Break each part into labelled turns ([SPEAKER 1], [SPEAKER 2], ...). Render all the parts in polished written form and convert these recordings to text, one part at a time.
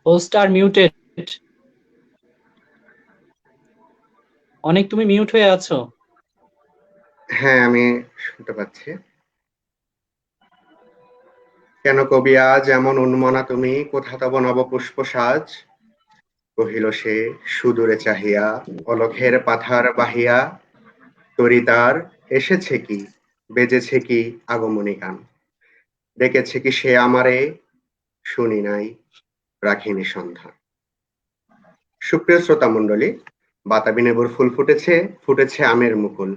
[SPEAKER 1] Host আর muted. অনেক তুমি mute হয়ে আছো।
[SPEAKER 2] হ্যাঁ, আমি শুনতে পাচ্ছি। কেন কবি আজ এমন উন্মনা তুমি, কোথা তব নবপুষ্প সাজ? কহিল সে সুদূরে চাহিয়া, অলখের পাথার বাহিয়া, তরিতার এসেছে কি, বেজেছে কি আগমনী গান? ডেকেছে কি সে আমারে, শুনি নাই, রাখিনি সন্ধান। সুপ্রিয় শ্রোতা মণ্ডলী, বাতাবি লেবুর ফুল ফুটেছে, ফুটেছে আমের মুকুল,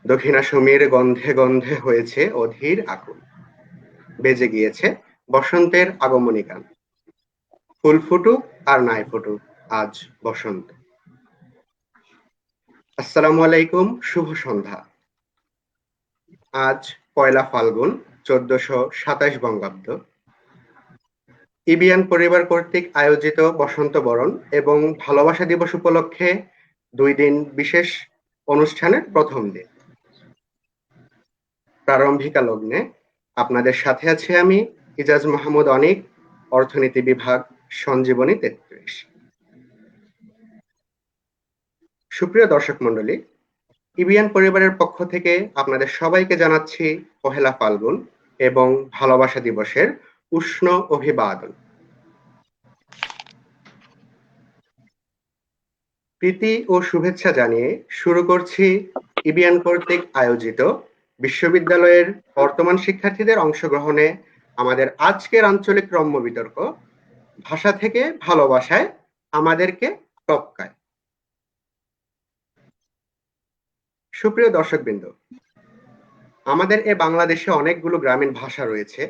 [SPEAKER 2] দক্ষিণা সমীর গন্ধে গন্ধে হয়েছে অধীর আকুল। বেজে গিয়েছে বসন্তের আগমনী গান। ফুল ফুটুক আর নাই ফুটুক, আজ বসন্ত। আসসালামু আলাইকুম, শুভ সন্ধ্যা। আজ পয়লা ফাল্গুন, 1427 বঙ্গাব্দ। ইবিয়ান পরিবার কর্তৃক আয়োজিত বসন্ত বরণ এবং ভালোবাসা দিবস উপলক্ষে 2 দিন বিশেষ অনুষ্ঠানের প্রথম দিন। প্রারম্ভিকা লগ্নে আপনাদের সাথে আছি আমি, ইজাজ মাহমুদ অনিক, অর্থনীতি বিভাগ, সঞ্জীবনী 33। সুপ্রিয় দর্শক মণ্ডলী, ইবিয়ান পরিবারের পক্ষ থেকে আপনাদের সবাইকে জানাচ্ছি পহেলা ফাল্গুন এবং ভালোবাসা দিবসের উষ্ণ অভিবাদন। প্রীতি ও শুভেচ্ছা জানিয়ে শুরু করছি ইবিয়ান কর্তৃক আয়োজিত বিশ্ববিদ্যালয়ের বর্তমান শিক্ষার্থীদের অংশগ্রহণে আমাদের আজকের আঞ্চলিক রম্য বিতর্ক, ভাষা থেকে ভালোবাসায় আমাদেরকে টপকায়। সুপ্রিয় দর্শকবৃন্দ, আমাদের এ বাংলাদেশে অনেকগুলো গ্রামীণ ভাষা রয়েছে,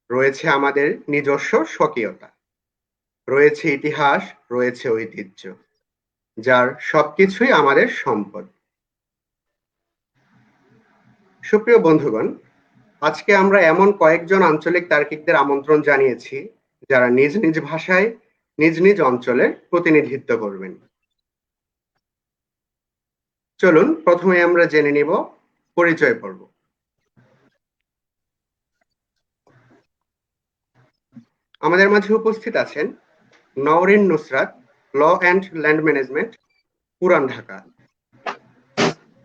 [SPEAKER 2] রয়েছে আমাদের নিজস্ব স্বকীয়তা, রয়েছে ইতিহাস, রয়েছে ঐতিহ্য, যার সবকিছুই আমাদের সম্পদ। সুপ্রিয় বন্ধুগণ, আজকে আমরা এমন কয়েকজন আঞ্চলিক তার্কিকদের আমন্ত্রণ জানিয়েছি, যারা নিজ নিজ ভাষায় নিজ নিজ অঞ্চলের প্রতিনিধিত্ব করবেন। চলুন প্রথমে আমরা জেনে নিব পরিচয় পর্ব। আমাদের মাঝে উপস্থিত আছেন Nowrin Nusrat, law and land management, Puran Dhaka.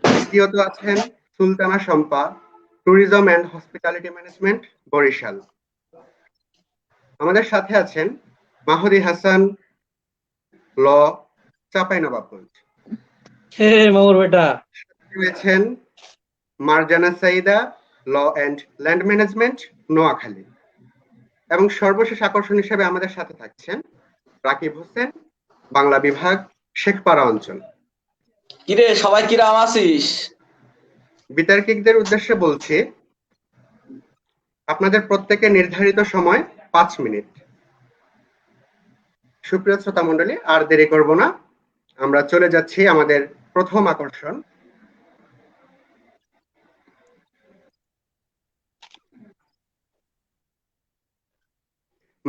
[SPEAKER 2] দ্বিতীয়ত আছেন Sultana Shampa, tourism and hospitality management, Barishal. আমাদের সাথে আছেন মাহদি হাসান, ল, চাঁপাইনবাবগঞ্জ।
[SPEAKER 1] হে মামুর বেটা।
[SPEAKER 2] রয়েছেন Marjana Saida, law and land management, Noakhali. এবং সর্বশেষ আকর্ষণ হিসেবে আমাদের সাথে থাকছেন রাকিব হোসেন, বাংলা বিভাগ, শেখপাড়া অঞ্চল।
[SPEAKER 3] কিরে সবাই কিরাম আছিস?
[SPEAKER 2] বিতার্কিকদের উদ্দেশ্যে বলছি, আপনাদের প্রত্যেকের নির্ধারিত সময় 5 মিনিট। সুপ্রিয় শ্রোতা মণ্ডলী, আর দেরি করব না, আমরা চলে যাচ্ছি আমাদের প্রথম আকর্ষণ।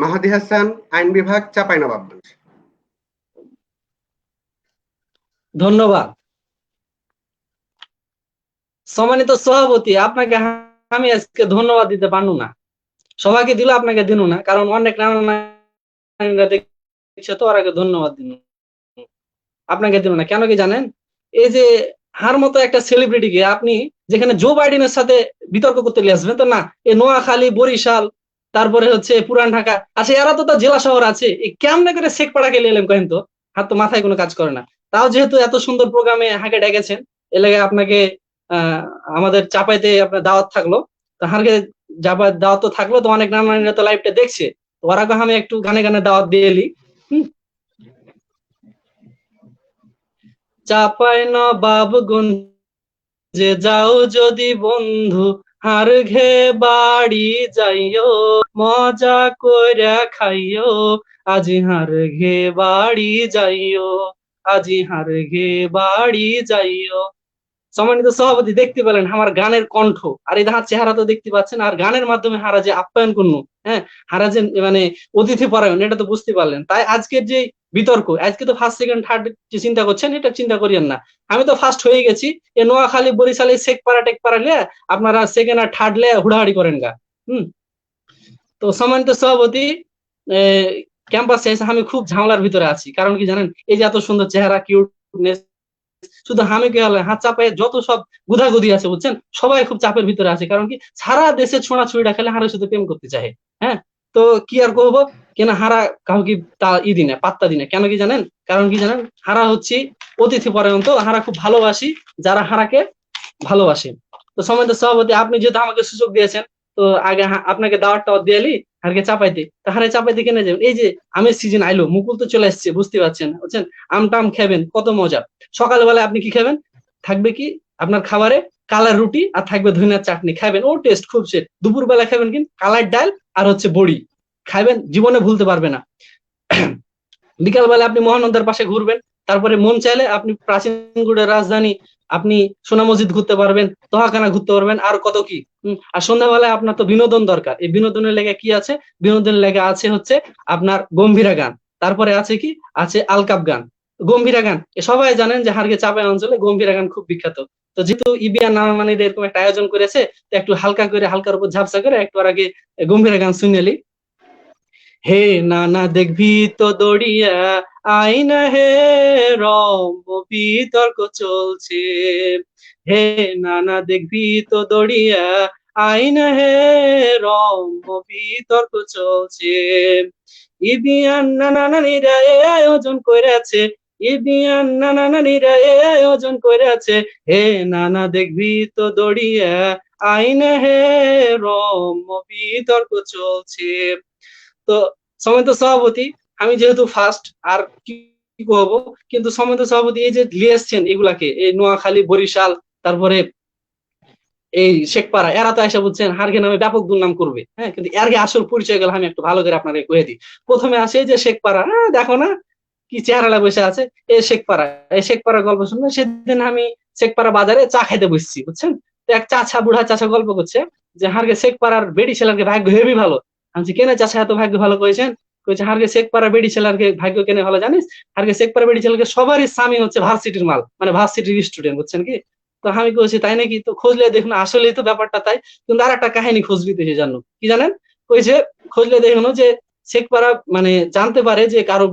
[SPEAKER 2] মাহাদি হাসান, আইন বিভাগ, চাঁপাইনবাবগঞ্জ।
[SPEAKER 1] ধন্যবাদ। সম্মানিত সভাপতি, আপনাকে আমি আজকে ধন্যবাদ দিতে পারবো না। সবাইকে দিল, আপনাকে দিন না, কারণ অনেক নানা দেখছে তো, ওর আগে ধন্যবাদ দিন। আপনাকে দিল না কেন কি জানেন? এই যে হার মতো একটা সেলিব্রিটিকে আপনি যেখানে জো বাইডেনের সাথে বিতর্ক করতে নিয়ে আসবেন, তো না, এই নোয়াখালী, বরিশাল, তারপরে হচ্ছে পুরান ঢাকা, আচ্ছা এরা তো তার জেলা শহর আছে, এই কেমনে করে শেখ পাড়াকে এলেন কেন তো? হাত তো মাথায় কোনো কাজ করে না। তাও যেহেতু এত সুন্দর প্রোগ্রামে হাঁকে ডেকেছেন, এ লাগে আপনাকে আহ আমাদের চাপাইতে আপনার দাওয়াত থাকলো। তো হারকে দাওয়াত তো থাকলো, তো অনেক নানা তো লাইভটা দেখছে, তো ওরা আমি একটু গানে গানে দাওয়াত দিয়ে এলি। চাঁপাইনবাবগঞ্জে যাও যদি বন্ধু, হার ঘে বাড়ি যাইও, মজা কইরা খাইও, আজি হার ঘে বাড়ি যাইও, আজি হার ঘে বাড়ি যাইও। সম্মানিত সভাপতি, দেখতে পেলেন আমার গানের কণ্ঠ, আর এই হার চেহারা তো দেখতে পাচ্ছেন, আর গানের মাধ্যমে হারা যে আপ্যায়ন করলো, হ্যাঁ, হারা যে মানে অতিথি পরায়ণ, এটা তো বুঝতে পারলেন। তাই আজকের যে বিতর্ক, আজকে তো ফার্স্ট সেকেন্ড থার্ড যে চিন্তা করছেন, এটা চিন্তা করিয়েন না। আমি তো ফার্স্ট হয়ে গেছি। এ নোয়াখালী, বরিশালে শেখ পাড়া টেক পাড়া লিয়ে আপনারা সেকেন্ড আর থার্ড লিয়ে হুড়াহাড়ি করেন গা। হম। তো সম্মানিত সভাপতি, ক্যাম্পাসে এসে আমি খুব ঝামেলার ভিতরে আছি। কারণ কি জানেন, এই যে এত সুন্দর চেহারা, কিউটনেস, শুধু আমি কি হলে হাত চাপায় যত সব গুধাগুধি আছে বুঝছেন, সবাই খুব চাপের ভিতরে আছে। কারণ কি সারা দেশে ছোঁড়াছুড়িটা খেলে হারের সাথে প্রেম করতে চায়। হ্যাঁ, তো কি আর করবো, কেন হারা কাউকে তা দিনে পাত্তা দিনে, কেন কি জানেন, কারণ কি জানেন, হারা হচ্ছে অতিথি পরায়ণ, তো হারা খুব ভালোবাসি যারা হারাকে ভালোবাসে। তো সম্মানিত সভাপতি, আপনি যেহেতু আমাকে সুযোগ দিয়েছেন, তো আগে আপনাকে দাওয়াতটা দিয়ালি হারকে চাপাইতে, তাহারে চাপাইতে কেনে যাবেন। এই যে আমের সিজন আইলো, মুকুল তো চলে আসছে, বুঝতে পারছেন বুঝছেন, আম টাম খাবেন, কত মজা। সকালবেলায় আপনি কি খাবেন, থাকবে কি আপনার খাবারে কালার রুটি আর থাকবে ধনিয়ার চাটনি, খাবেন, ও টেস্ট খুব সেট। দুপুর বেলা খাবেন কি কালার ডাল আর হচ্ছে বড়ি খাবেন, জীবনে ভুলতে পারবে না। বিকাল বেলা আপনি মহানন্দার পাশে ঘুরবেন, তারপরে মন চাইলে আপনি প্রাচীনগুড়ের রাজধানী আপনি সোনা মসজিদ ঘুরতে পারবেন, তোহাখানা ঘুরতে পারবেন, আর কত কি। আর সন্ধ্যাবেলায় আপনার তো বিনোদন দরকার, এই বিনোদনের লেগে কি আছে, বিনোদনের লেগে আছে হচ্ছে আপনার গম্ভীরা গান, তারপরে আছে কি আছে আলকাপ গান, গম্ভীরা গান। সবাই জানেন যে হারগে চাপাই অঞ্চলে গম্ভীরা গান খুব বিখ্যাত। তো যেহেতু ইবিয়া নানামানিদের এরকম একটা আয়োজন করেছে, তো একটু হালকা করে, হালকার উপর ঝাপসা করে একটু আগে গম্ভীরা গান শুনেলি। হে নানা দেখবি তো দড়িয়া আইনা হে, রম্য বিতর্ক চলছে। হে নানা দেখবি তো দড়িয়া আইনা হে, রম্য বিতর্ক চলছে। ইবিয়ান নানা নানিরা এ আয়োজন করেছে, ইবিয়ান নানা নানিরা এ আয়োজন করেছে। হে নানা দেখবি তো দড়িয়া আইনা হে, রম্য বিতর্ক চলছে। তো সম্মানিত সভাপতি, আমি যেহেতু ফার্স্ট আর কি করবো, কিন্তু সম্মানিত সভাপতি এই যে নিয়ে এসছেন এগুলাকে, এই নোয়াখালী, বরিশাল, তারপরে এই শেখপাড়া, এরা তো এসে বলছেন হারগে নামে ব্যাপক দুর্নাম করবে। হ্যাঁ, কিন্তু এর আগে আসল পরিচয় গেল আমি একটু ভালো করে আপনাকে কয়ে দিই। প্রথমে আসে যে শেখপাড়া, দেখো না কি চেহারা বসে আছে, এই শেখপাড়া, এই শেখপাড়ার গল্প শুনবে। সেদিন আমি শেখপাড়া বাজারে চা খাইতে বসছি বুঝছেন, তো এক চাচা, বুড়া চাচা গল্প করছে যে হারগে শেখপাড়ার বেডি ছেলেকে ভাগ্য হেবি ভালো। আমি কেনে চাচা এত ভাগ্য ভালো করেছেন, কইছে হারগে শেখপাড়া বেডি ছেলেকে ভাগ্য কেনে ভালো জানিস, হারগে শেখপাড়া বেডি ছেলেকে সবারই স্বামী হচ্ছে ভার্সিটির মাল, মানে ভার্সিটির স্টুডেন্ট বুঝছেন কি। তো আমি কইছি তাই নাকি, তো খুঁজলে দেখুন আসলেই তো ব্যাপারটা তাই। কিন্তু আর একটা কাহিনী খুঁজবি তো, জানো কি জানেন, কইছে খুঁজলে দেখুন যে শেখপাড়া মানে জানতে পারে যে কারো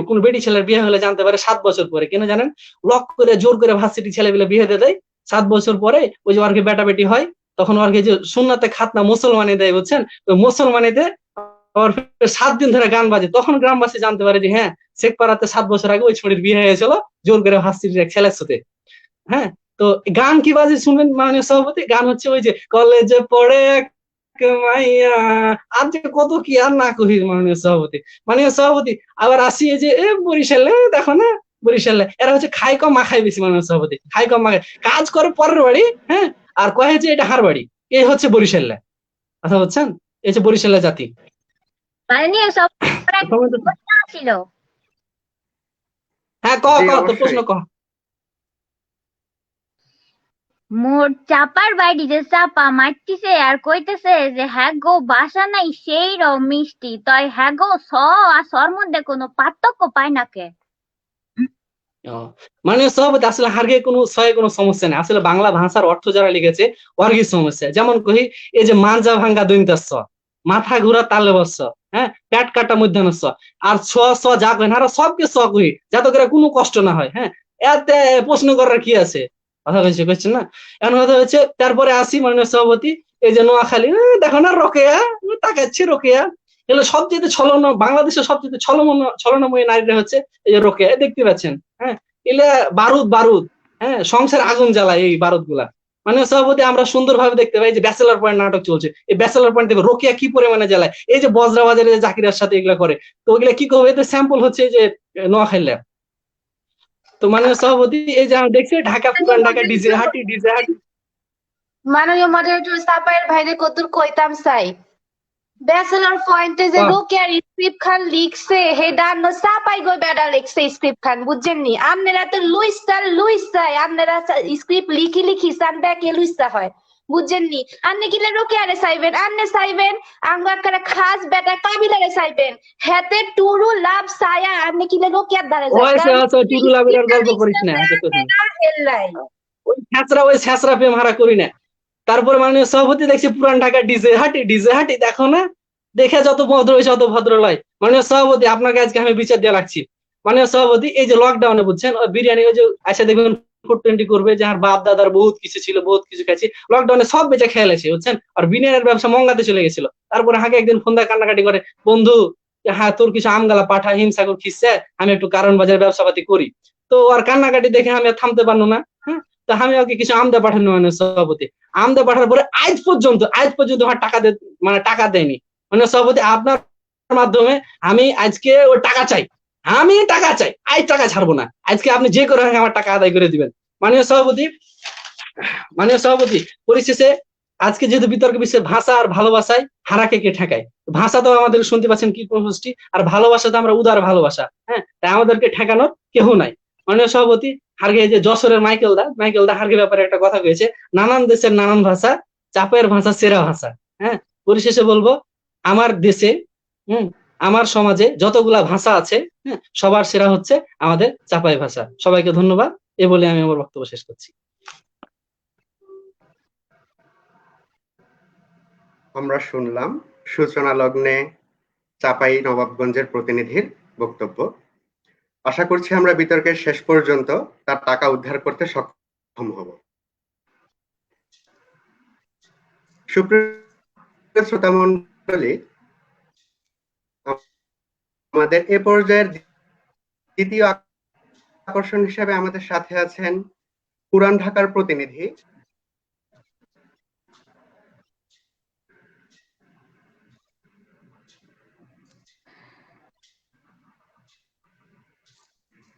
[SPEAKER 1] কোন বেটি ছেলের বিয়ে হলে জানতে পারে 7 বছর পরে, কেন জানেন, লক করে জোর করে ভার্সিটি ছেলে বিলে বিয়ে দিয়ে দেয় 7 বছর পরে। ওই যে ওরকে বেটা বেটি হয়, তখন ওরকে যে সুন্নাতে খাতনা মুসলমানি দেয় বুঝছেন, ওই মুসলমানিতে 7 দিন ধরে গান বাজে, তখন গ্রামবাসী জানতে পারে যে হ্যাঁ শেখপাড়াতে 7 বছর আগে ওই ছড়ির বিয়ে হয়েছিল জোর করে ভার্সিটির এক ছেলের সাথে। হ্যাঁ, তো গান কি বাজে শুনবেন মাননীয় সভাপতি, গান হচ্ছে ওই যে কলেজে পড়ে এক মাইয়া, আর যে কত কি আর না কহি মাননীয় সভাপতি। মাননীয় সভাপতি, আবার আসি এই যে বরিশালে, দেখো না বরিশালে এরা হচ্ছে খাই কম মাখাই বেশি। মাননীয় সভাপতি, খাই কম মাখাই, কাজ করে পরের বাড়ি, হ্যাঁ, আর কয়ে যে এটা হার বাড়ি। এই হচ্ছে বরিশালে, কথা বলছেন, এই হচ্ছে বরিশালের জাতি।
[SPEAKER 4] মাননীয় ছিল।
[SPEAKER 1] হ্যাঁ, ক
[SPEAKER 2] জি,
[SPEAKER 1] ক তো
[SPEAKER 2] অবশ্যই।
[SPEAKER 1] প্রশ্ন ক।
[SPEAKER 4] মোর চাপার বাড়িতে চাপা মারতিছে আর কইতেছে যে হ্যাঁ গো বাসা নাই সেই মিষ্টি, তাই হ্যাঁ গো স আর সর মধ্যে কোনো পার্থক্য পায় না কে?
[SPEAKER 1] মাননীয় সভাপতি, আসলে হার্গে কোনো ছয়ে কোনো সমস্যা নেই, আসলে বাংলা ভাষার অর্থ যারা লিখেছে ওর সমস্যা। যেমন কহি এই যে মাঞ্জা ভাঙ্গা দৈন্তাস, মাথা ঘুরা তালে বস, হ্যাঁ, পেট কাটা মধ্যাহ্ন স, আর ছ স যা কহেন আর সবকে স কহি, যাতে করে কোনো কষ্ট না হয়। হ্যাঁ, এতে প্রশ্ন করার কি আছে, কথা কইছে কইছেন না। এখন কথা হচ্ছে তারপরে আসি মাননীয় সভাপতি, এই যে নোয়াখালী, দেখো না রোকেয়া, তাকাচ্ছি রোকেয়া, এগুলো সবচেয়ে ছলনা, বাংলাদেশের সবচেয়ে ছলনাময়ী নারীরা হচ্ছে এই যে রোকেয়া, দেখতে পাচ্ছেন। হ্যাঁ, এলে বারুদ বারুদ, হ্যাঁ, সংসার আগুন জ্বালায় এই বারুদ গুলা। মানে সভাপতি, আমরা সুন্দরভাবে দেখতে পাই যে ব্যাচেলার পয়েন্ট নাটক চলছে, এই ব্যাচেলার পয়েন্ট দেখো রোকেয়া কি পরিমাণে জ্বালায়, এই যে বজরা বাজারে জাকিরের সাথে এগুলা করে, তো ওইগুলা কি করবে, এতে স্যাম্পল হচ্ছে যে নোয়াখালী। তো মাননীয় সভাপতি, এই যে আমরা দেখছি ঢাকা পুরান ঢাকা ডিজে হাটি, ডিজে হাটি।
[SPEAKER 5] মাননীয় মডারেটর সাপায়ের ভাইরে কতুর কইতাম চাই ব্যাচেলর পয়েন্টে যে রোকেয়ার স্ক্রিপ্ট খান লিখছে হে ডান সাপাই গই বেডা লিখছে স্ক্রিপ্ট খান, বুঝছেন নি? আপনারা তো লুইস্টাই আপনারা স্ক্রিপ্ট লিখি লিখি সান ব্যাকে লুইস্টা হয়, বুঝছেন নি? আপনি কিলে রোকেয়ারে চাইবেন, আপনি চাইবেন আঙ্গাকারে খাস বেটা কাবিলারে চাইবেন, হেতে টুরু লাভ সায়া আপনি কিলে রোকেয়ার ধারে
[SPEAKER 1] ওই টুরু লাভের গল্প করিস না, ওই ছ্যাঁচড়া প্রেম হারা করি না। তারপরে মাননীয় সভাপতি দেখছি পুরান ঢাকা ডিজে হাটি, ডিজে হাটি, দেখো না, দেখে যত ভদ্র হয়েছে অত ভদ্র লয়। মাননীয় সভাপতি, আপনাকে আজকে আমি বিচার দিয়ে রাখছি। মাননীয় সভাপতি, এই যে লকডাউনে বুঝছেন ওই বিরিয়ানি ওই যে আইসা দেখবেন ফুড টোয়েন্টি করবে যে আর বাপ দাদার বহুত কিছু ছিল, বহুত কিছু খাইছি, লকডাউনে সব বেচে খেয়ে লেছে বুঝছেন। আর বিরিয়ানির ব্যবসা মঙ্গাতে চলে গেছিল। তারপরে হাকে একদিন ফোন দিয়ে কান্নাকাটি করে, বন্ধু হ্যাঁ তোর কিছু আমগালা পাঠা হিমসাগর খিসছে, আমি একটু কারণ বাজার ব্যবসাপাতি করি। তো আর কান্নাকাটি দেখে আমি আর থামতে পারলো না। হ্যাঁ, তো আমি ওকে কিছু আমদা পাঠানো মাননীয় সভাপতি। আমদা পাঠানোর পরে আজ পর্যন্ত আমার টাকা মানে টাকা দেয়নি। মাননীয় সভাপতি, আপনার মাধ্যমে আমি আজকে ওই টাকা চাই, আমি টাকা চাই, আজ টাকা ছাড়বো না। আজকে আপনি যে করে হোক আমার টাকা আদায় করে দিবেন। মাননীয় সভাপতি, পরিশেষে আজকে যেহেতু বিতর্ক বিষয়ে ভাষা আর ভালোবাসায় হারাকে কে ঠেকায়, ভাষা তো আমাদের শুনতে পাচ্ছেন কি প্রশ্নটি, আর ভালোবাসা তো আমরা উদার ভালোবাসা। হ্যাঁ, তাই আমাদেরকে ঠেকানোর কেহ নাই। মাননীয় সভাপতি, হারগে যে যশোরের মাইকেল দা হারগে ব্যাপারে একটা কথা কয়েছে, নানান দেশের নানান ভাষা, চাপের ভাষা সেরা ভাষা। হ্যাঁ, পরিশেষে বলবো, আমার দেশে আমার সমাজে যতগুলা ভাষা আছে, হ্যাঁ, সবার সেরা হচ্ছে আমাদের চাপাই ভাষা। সবাইকে ধন্যবাদ, এ বলে আমি আমার বক্তব্য শেষ করছি।
[SPEAKER 2] আমরা শুনলাম সূচনা লগ্নে চাপাই নবাবগঞ্জের প্রতিনিধির বক্তব্য। আশা করছি আমরা বিতর্কের শেষ পর্যন্ত তার টাকা উদ্ধার করতে সক্ষম হব। সুপ্রিয় শ্রোতা মণ্ডলী, আমাদের এ পর্যায়ের দ্বিতীয় আকর্ষণ হিসেবে আমাদের সাথে আছেন পুরান ঢাকার প্রতিনিধি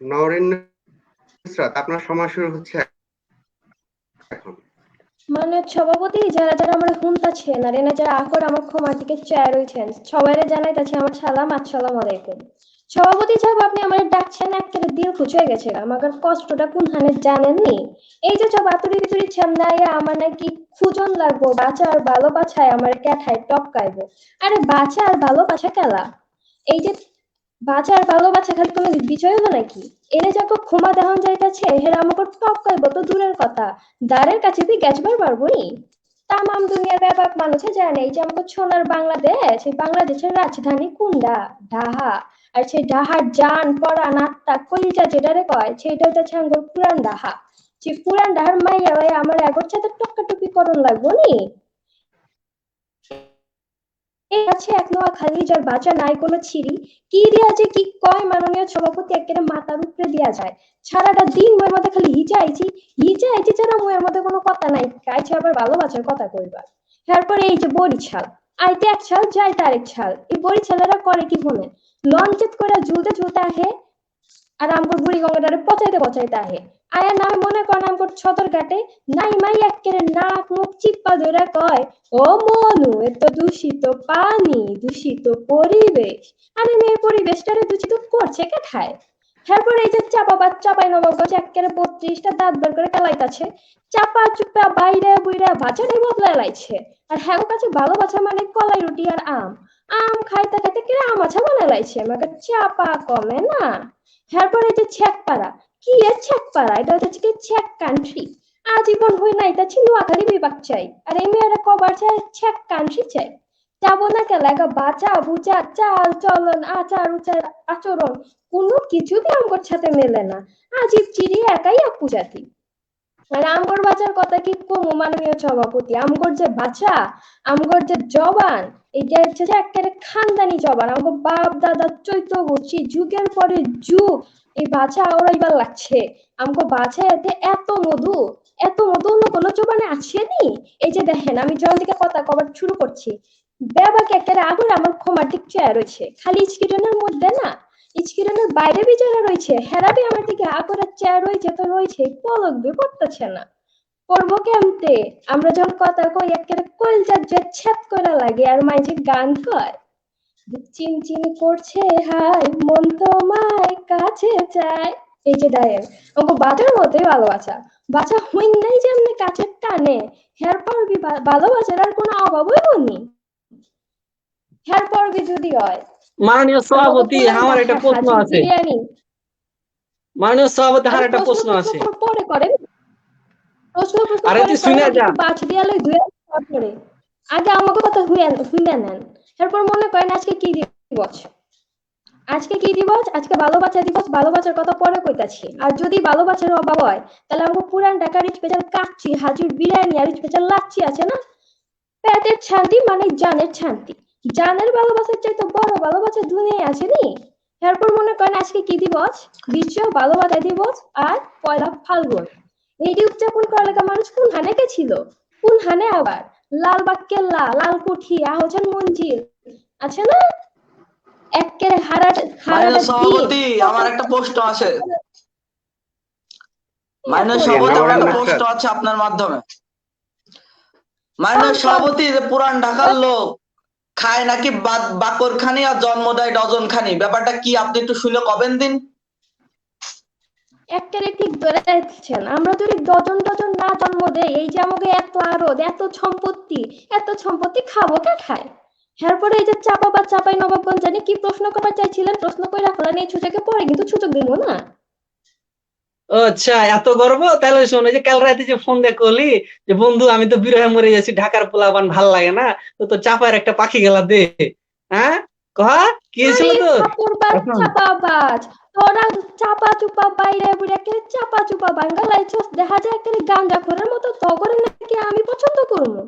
[SPEAKER 2] নওরিন নুসরাত। আপনার সময় শুরু হচ্ছে এখন।
[SPEAKER 6] মাননীয় সভাপতি, যারা যারা আমরা শুনতাছেন আর এনা যারা আকর আমার ক্ষমার দিকে চেয়ে রয়েছেন, সবাইরে জানাইতাছি আমার সালাম, আসসালামু আলাইকুম। সভাপতি সাহেব, আপনি আমার ডাকছেন, একেবারে দিল খুশি হয়ে গেছে। আমার কষ্টটা কোনখানে জানেননি? এই যে সব আতুরি বিতুরি ছামনাইয়া আমার নাকি খুজন লাগবো, বাচ্চা আর ভালো বাছায় আমার ক্যাঠায় টপকাইবো। আরে বাচ্চা আর ভালো বাছা খেলা, এই যে বাচ্চা আর ভালো বাচ্চা খালি কোনো বিষয় হলো নাকি? এনে যখন ক্ষমা দেহন যাইতেছে, হেরা আমাকে টপকাইবো তো দূরের কথা, দ্বারের কাছে তুই গ্যাসবার পারবো নি। তামাম দুনিয়ার ব্যাপক মানুষে জানে এই যে আমাকে সোনার বাংলাদেশ, এই বাংলাদেশের রাজধানী কোনটা? ঢাহা। আর সেই ঢাহার জান পড়া নাত্তা কলিজা যেটারে কয়, সেটা হচ্ছে আমার পুরান ঢাহা। যে পুরান ঢাহার মাইয়া ভাই আমার একর সাথে টপকাটপি করণ লাগবো নি। আছে এক নোয়াখালী, যার বাঁচা নাই কোনো ছিরি, কি দিয়া যে কি কয় মাননীয় সভাপতি, একেবারে মাথার উপরে দিয়া যায়। সারাটা দিন বইয়ের মধ্যে খালি হিচাইছি ছাড়া বইয়ের মধ্যে কোনো কথা নাই, গাইছে আবার ভালোবাসার কথা কইবার। তারপরে এই যে বরিশাল, আইতে এক সাল যাইতে আরেক সাল, এই বরিশালেরা করে কি বলেন, লঞ্চেত করে ঝুলতে আহে, আর আমগর বুড়ি গঙ্গাটারে পচাইতে আহে। আয়া নামে মনে করেন আমগর ছতর ঘাটে নাই মাই একেবারে নাক মুখ চিপ্পা ধরে কয়, ও মনু, এত দূষিত পানি, দূষিত পরিবেশ। আরে মেয়ে, পরিবেশটারে দূষিত করছে কে খায়? তারপরে এই যে চাপাই নবাবগঞ্জ একেবারে 32টা দাঁত বের করে ফেলাইতাছে, চাপা চুপা বাইরে বুইরা বাচ্চাটাই বদলায় লাইছে। আর হ্যাঁ কাছে ভালো বাচ্চা মানে কলাই রুটি আর আম খাইতে খাইতে কিরা আমাছা বানায় লাইছে, আমাকে চাপা কমে না। তারপরে যে ছেকপাড়া, কি এর ছেকপাড়া, এটা হচ্ছে কি ছেক কান্ট্রি। আজীবন হই নাই তা ছিল নোয়াখালী বিভাগ চাই, আর এই মেয়েরা কবার চাই ছেক কান্ট্রি চাই। যাবো না কে লাগা বাঁচা বুচা চাল চলন আচার উচার আচরণ কোনো কিছুতে আমগর সাথে মেলে না। আজীব চিড়ি একাই আপু জাতি। আর আমগর বাচ্চার কথা কি কমু মাননীয় সভাপতি, আমগর যে বাচ্চা, আমগর যে জবান, এটা হচ্ছে যে একেবারে খানদানি জবান। আমগর বাপ দাদা চৈত্র গোষ্ঠী যুগের পরে যুগ এই বাচ্চা ওরাইবার লাগছে। আমগো বাচ্চা এতে এত মধু অন্য কোনো জবানে আছে নি? এই যে দেখেন, আমি জল দিকে কথা কবার শুরু করছি, বেবাকে একেবারে আগুন আমার ক্ষমার দিক চেয়ে রয়েছে। খালি স্ক্রিনের মধ্যে না, স্ক্রিনের বাইরে বিচারা রয়েছে, হেরাবি আমার দিকে আগরের চেয়ার রয়েছে তো রয়েছে, পলক বি পড়তেছে না। পড়বো কেমতে? আমরা যখন কথা কই একেবারে কলজার যে ছেদ করা লাগে, আর মাঝে গান কয়, চিনচিন করছে হায় মন তোমায় কাছে চায়। এই যে দেখেন, আমাকে বাচ্চার মতোই ভালোবাসা, বাচ্চা হইন নাই যে এমনি কাছের টানে, হের পরবি ভালোবাসার আর কোনো অভাবই হয়নি। হের পরবি যদি হয়,
[SPEAKER 1] মাননীয় সভাপতি, আমার একটা প্রশ্ন আছে। মাননীয় সভাপতি, আমার একটা প্রশ্ন আছে।
[SPEAKER 6] পরে করেন প্রশ্ন
[SPEAKER 1] আরে তুই শুনে যা।
[SPEAKER 6] বাচ্চা দিয়ালে দুই পরে আগে আমাকে কথা শুনে নেন, এরপর মনে করেন আজকে কি দিবস। আজকে কি দিবস? আজকে ভালোবাসা দিবস। ভালোবাসার কথা পরে কইতাছি। আর যদি ভালোবাসার অভাব হয় তাহলে আমাকে পুরান ঢাকার স্পেশাল কাচ্চি, হাজুর বিরিয়ানি আর স্পেশাল লাচ্ছি আছে না, পেটের শান্তি মানে জানের শান্তি। জানের ভালোবাসার চাইতে বড় ভালোবাসা দুনিয়ায় আসেনি। এরপর মনে করেন আজকে কি দিবস? বিশ্ব ভালোবাসা দিবস আর পয়লা ফাল্গুন। এইটি উদযাপন করার লেগে মানুষ কোন হানে ছিল? কোন হানে আবার? লালবাগ কেল্লা, লালকুঠি, আহসান মঞ্জিল আছে না? একেবারে
[SPEAKER 3] মাননীয়
[SPEAKER 6] হারাটা দিন
[SPEAKER 3] সভাপতি, আমার একটা প্রশ্ন আছে। মাননীয়
[SPEAKER 2] জি,
[SPEAKER 3] সভাপতি, আমার
[SPEAKER 2] নওরেন
[SPEAKER 3] একটা
[SPEAKER 2] নাসরাত।
[SPEAKER 3] প্রশ্ন আছে আপনার মাধ্যমে। মাননীয় সভাপতি, যে পুরান ঢাকার লোক খায় নাকি বাকর খানি আর জন্ম দেয় ডজন খানি, ব্যাপারটা কি আপনি একটু শুনে কবেন দিন।
[SPEAKER 6] একেবারে ঠিক ধরে রাখছেন। আমরা যদি ডজন ডজন না জন্ম দেই, এই যে আমাকে এত আরদ, এত সম্পত্তি খাবো কে খায়? এরপরে এই যে চাপা বা চাপাই নবাবগঞ্জ জানি কি প্রশ্ন করবার চাইছিলেন, প্রশ্ন করে রাখলেন, এই সুযোগে পরে কিন্তু সুযোগ দিব না।
[SPEAKER 1] ও আচ্ছা, এত গর্ব। তাহলে শোনো, এই যে কাল রাতে যে ফোন দিয়ে করলি যে বন্ধু আমি তো বিরহে মরে যাচ্ছি, ঢাকার পোলাপান ভাল লাগে না, তো তো চাপার একটা পাখি গেলা দে। হ্যাঁ, কহা কি হয়েছিল
[SPEAKER 6] আরে
[SPEAKER 1] তোর
[SPEAKER 6] থাপুরবাজ,
[SPEAKER 1] এখন?
[SPEAKER 6] চাপাবাজ, তোরা চাপা চুপা বাইরে বুড়ে কে চাপা চুপা বাঙ্গা লাইছস, দেখা যায় একেবারে গাঞ্জা খোরের মতো। তগরে নাকি আমি পছন্দ করবো?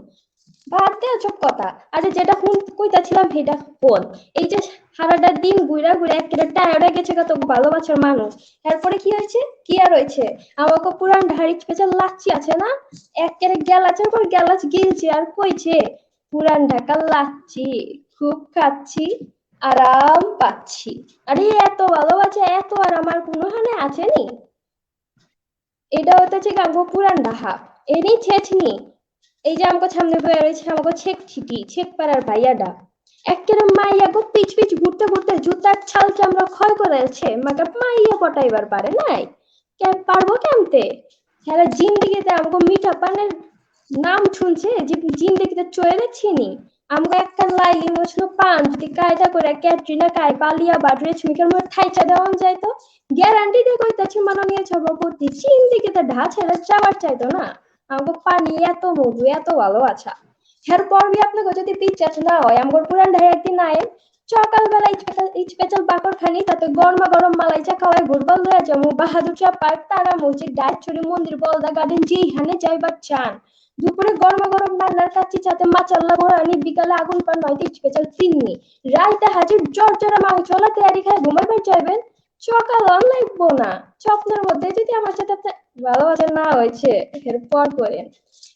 [SPEAKER 6] বাদ দে এসব কথা। আরে যেটা কইতাছিলাম সেটা ফোন। এই যে সারাটা দিন ঘুরা ঘুরে একেবারে টায়ার্ড হয়ে গেছে কত ভালোবাসার মানুষ। এরপরে কি হয়েছে? কি আর হয়েছে? আমাকে পুরান ঢাড়ি স্পেশাল লাচ্ছি আছে না, একেবারে গেলাচের পর গেলাচ গিলছে আর কইছে পুরান ঢাকার লাচ্ছি খুব খাচ্ছি, আরাম পাচ্ছি। আরে এত ভালোবাসা, এত আরাম আর কোনোখানে আসেনি। এটা হচ্ছে গাঙ্গো পুরান ঢাকা। এরই ছেছনি। এই যে আমাকে সামনে বয়ে রয়েছে আমাকে ছেক ছিটি ছেক পাড়ার ভাইয়াডা, একেবারে মাইয়া গো পিচ পিচ ঘুরতে ঘুরতে জুতার ছাল চামড়া ক্ষয় করেছে, মাকে মাইয়া পটাইবার পারে নাই। কে পারবো কেমতে? সারা জিন্দিগিতে আমাকে মিঠা পানের নাম শুনছে যে জিন্দিগিতে চয়ে দেখছিনি। আমাকে একটা লাইলি মজনু পান যদি কায়দা করে ক্যাটরিনা কাই বালিয়া বা রেশমিকার মধ্যে থাইচা দেওয়া যায় তো গ্যারান্টি দিয়ে কইতাছি মাননীয় সভাপতি জিন্দিগিতে ঢা ছেড়ে যাওয়ার চাইতো না। আমাকে পানি এত মধু এত ভালোবাসা। এরপর বি আপনাকে যদি বিশ্বাস না হয় আমার পুরান ঢাই একদিন আয়েন, সকালবেলা স্পেশাল বাকর খানি তাতে গরমা গরম মালাই চা খাওয়ায় ঘুরবার লয়ে যাবো বাহাদুর শাহ পার্ক, তারা মসজিদ, ডায়েটছড়ি মন্দির, বলদা গার্ডেন যেইখানে যাইবার চান। দুপুরে গরমা গরম রান্নার কাচ্চি সাথে মাচাল্লা ঘোরানি, বিকালে আগুন পান নয়টি স্পেশাল চিন্নি, রাইতে হাজির জর্জরা মাংস তৈরি খায় ঘুমাইবার চাইবেন। সকাল অন লাগবো না। স্বপ্নের মধ্যে যদি আমার সাথে আপনার ভালোবাসা না হয়েছে এরপর করেন।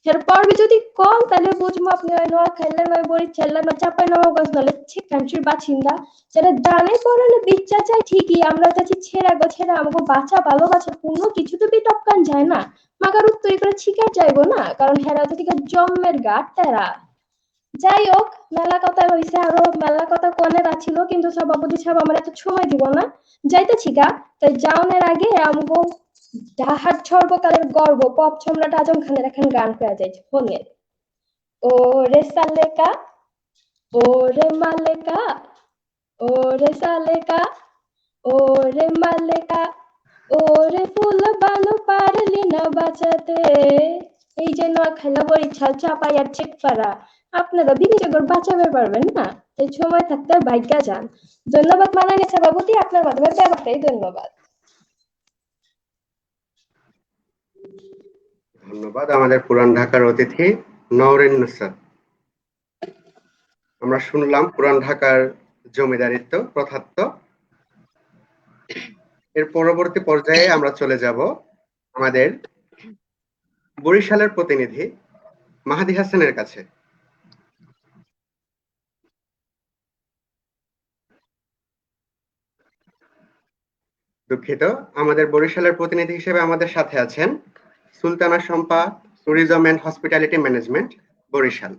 [SPEAKER 6] এরপর যদি কল তাহলে বুঝবো আপনি হয় নোয়া খাইলেন, নয় বড়ি ছেড়লেন, না চাপাই নবাবগঞ্জ নাহলে কান্ট্রির বাসিন্দা। সেটা জানে পড়ালে বিচার চাই ঠিকই, আমরা চাচ্ছি ছেঁড়া গো ছেঁড়া আমাকে বাঁচা ভালোবাসা কোনো কিছু তো বিটপকান যায় না। মাগার উত্তর করে শিকার যাইবো না, কারণ হেরা তো ঠিক জন্মের গাট তেরা। যাই হোক, মেলা কথা হইছে, আরো মেলা কথা কনের আছিল, কিন্তু সভাপতি সাহেব আমার এত সময় দিব না, যাইতেছি গা। তাই যাওনের আগে আমগো ডাহার সর্বকালের গর্ব পপ সম্রাট আজম খানের এখন গান করা যায় ফোনের। ও রে সালেকা, ও রে মালেকা, ও রে সালেকা, ও রে মালেকা, ও রে ফুল বানু পারলি না বাঁচাতে। এই যে নোয়াখালী বরিশাল চাপাই আর চেকপাড়া আপনারা বিনিযোগের বাঁচাবে পারবেন না, এই সময় থাকতে ভাগ্যা যান। ধন্যবাদ মাননীয় সভাপতি, আপনার মাধ্যমে ব্যাপারটাই ধন্যবাদ।
[SPEAKER 2] ধন্যবাদ আমাদের পুরান ঢাকার অতিথি নওরেন নুসরাত। আমরা শুনলাম পুরান ঢাকার জমিদারিত্ব প্রথাত্ব। এর পরবর্তী পর্যায়ে আমরা চলে যাব আমাদের বরিশালের প্রতিনিধি মাহাদি হাসানের কাছে। দুঃখিত, আমাদের বরিশালের প্রতিনিধি হিসেবে আমাদের সাথে আছেন Sultana Shampa, tourism and hospitality management, Barishal.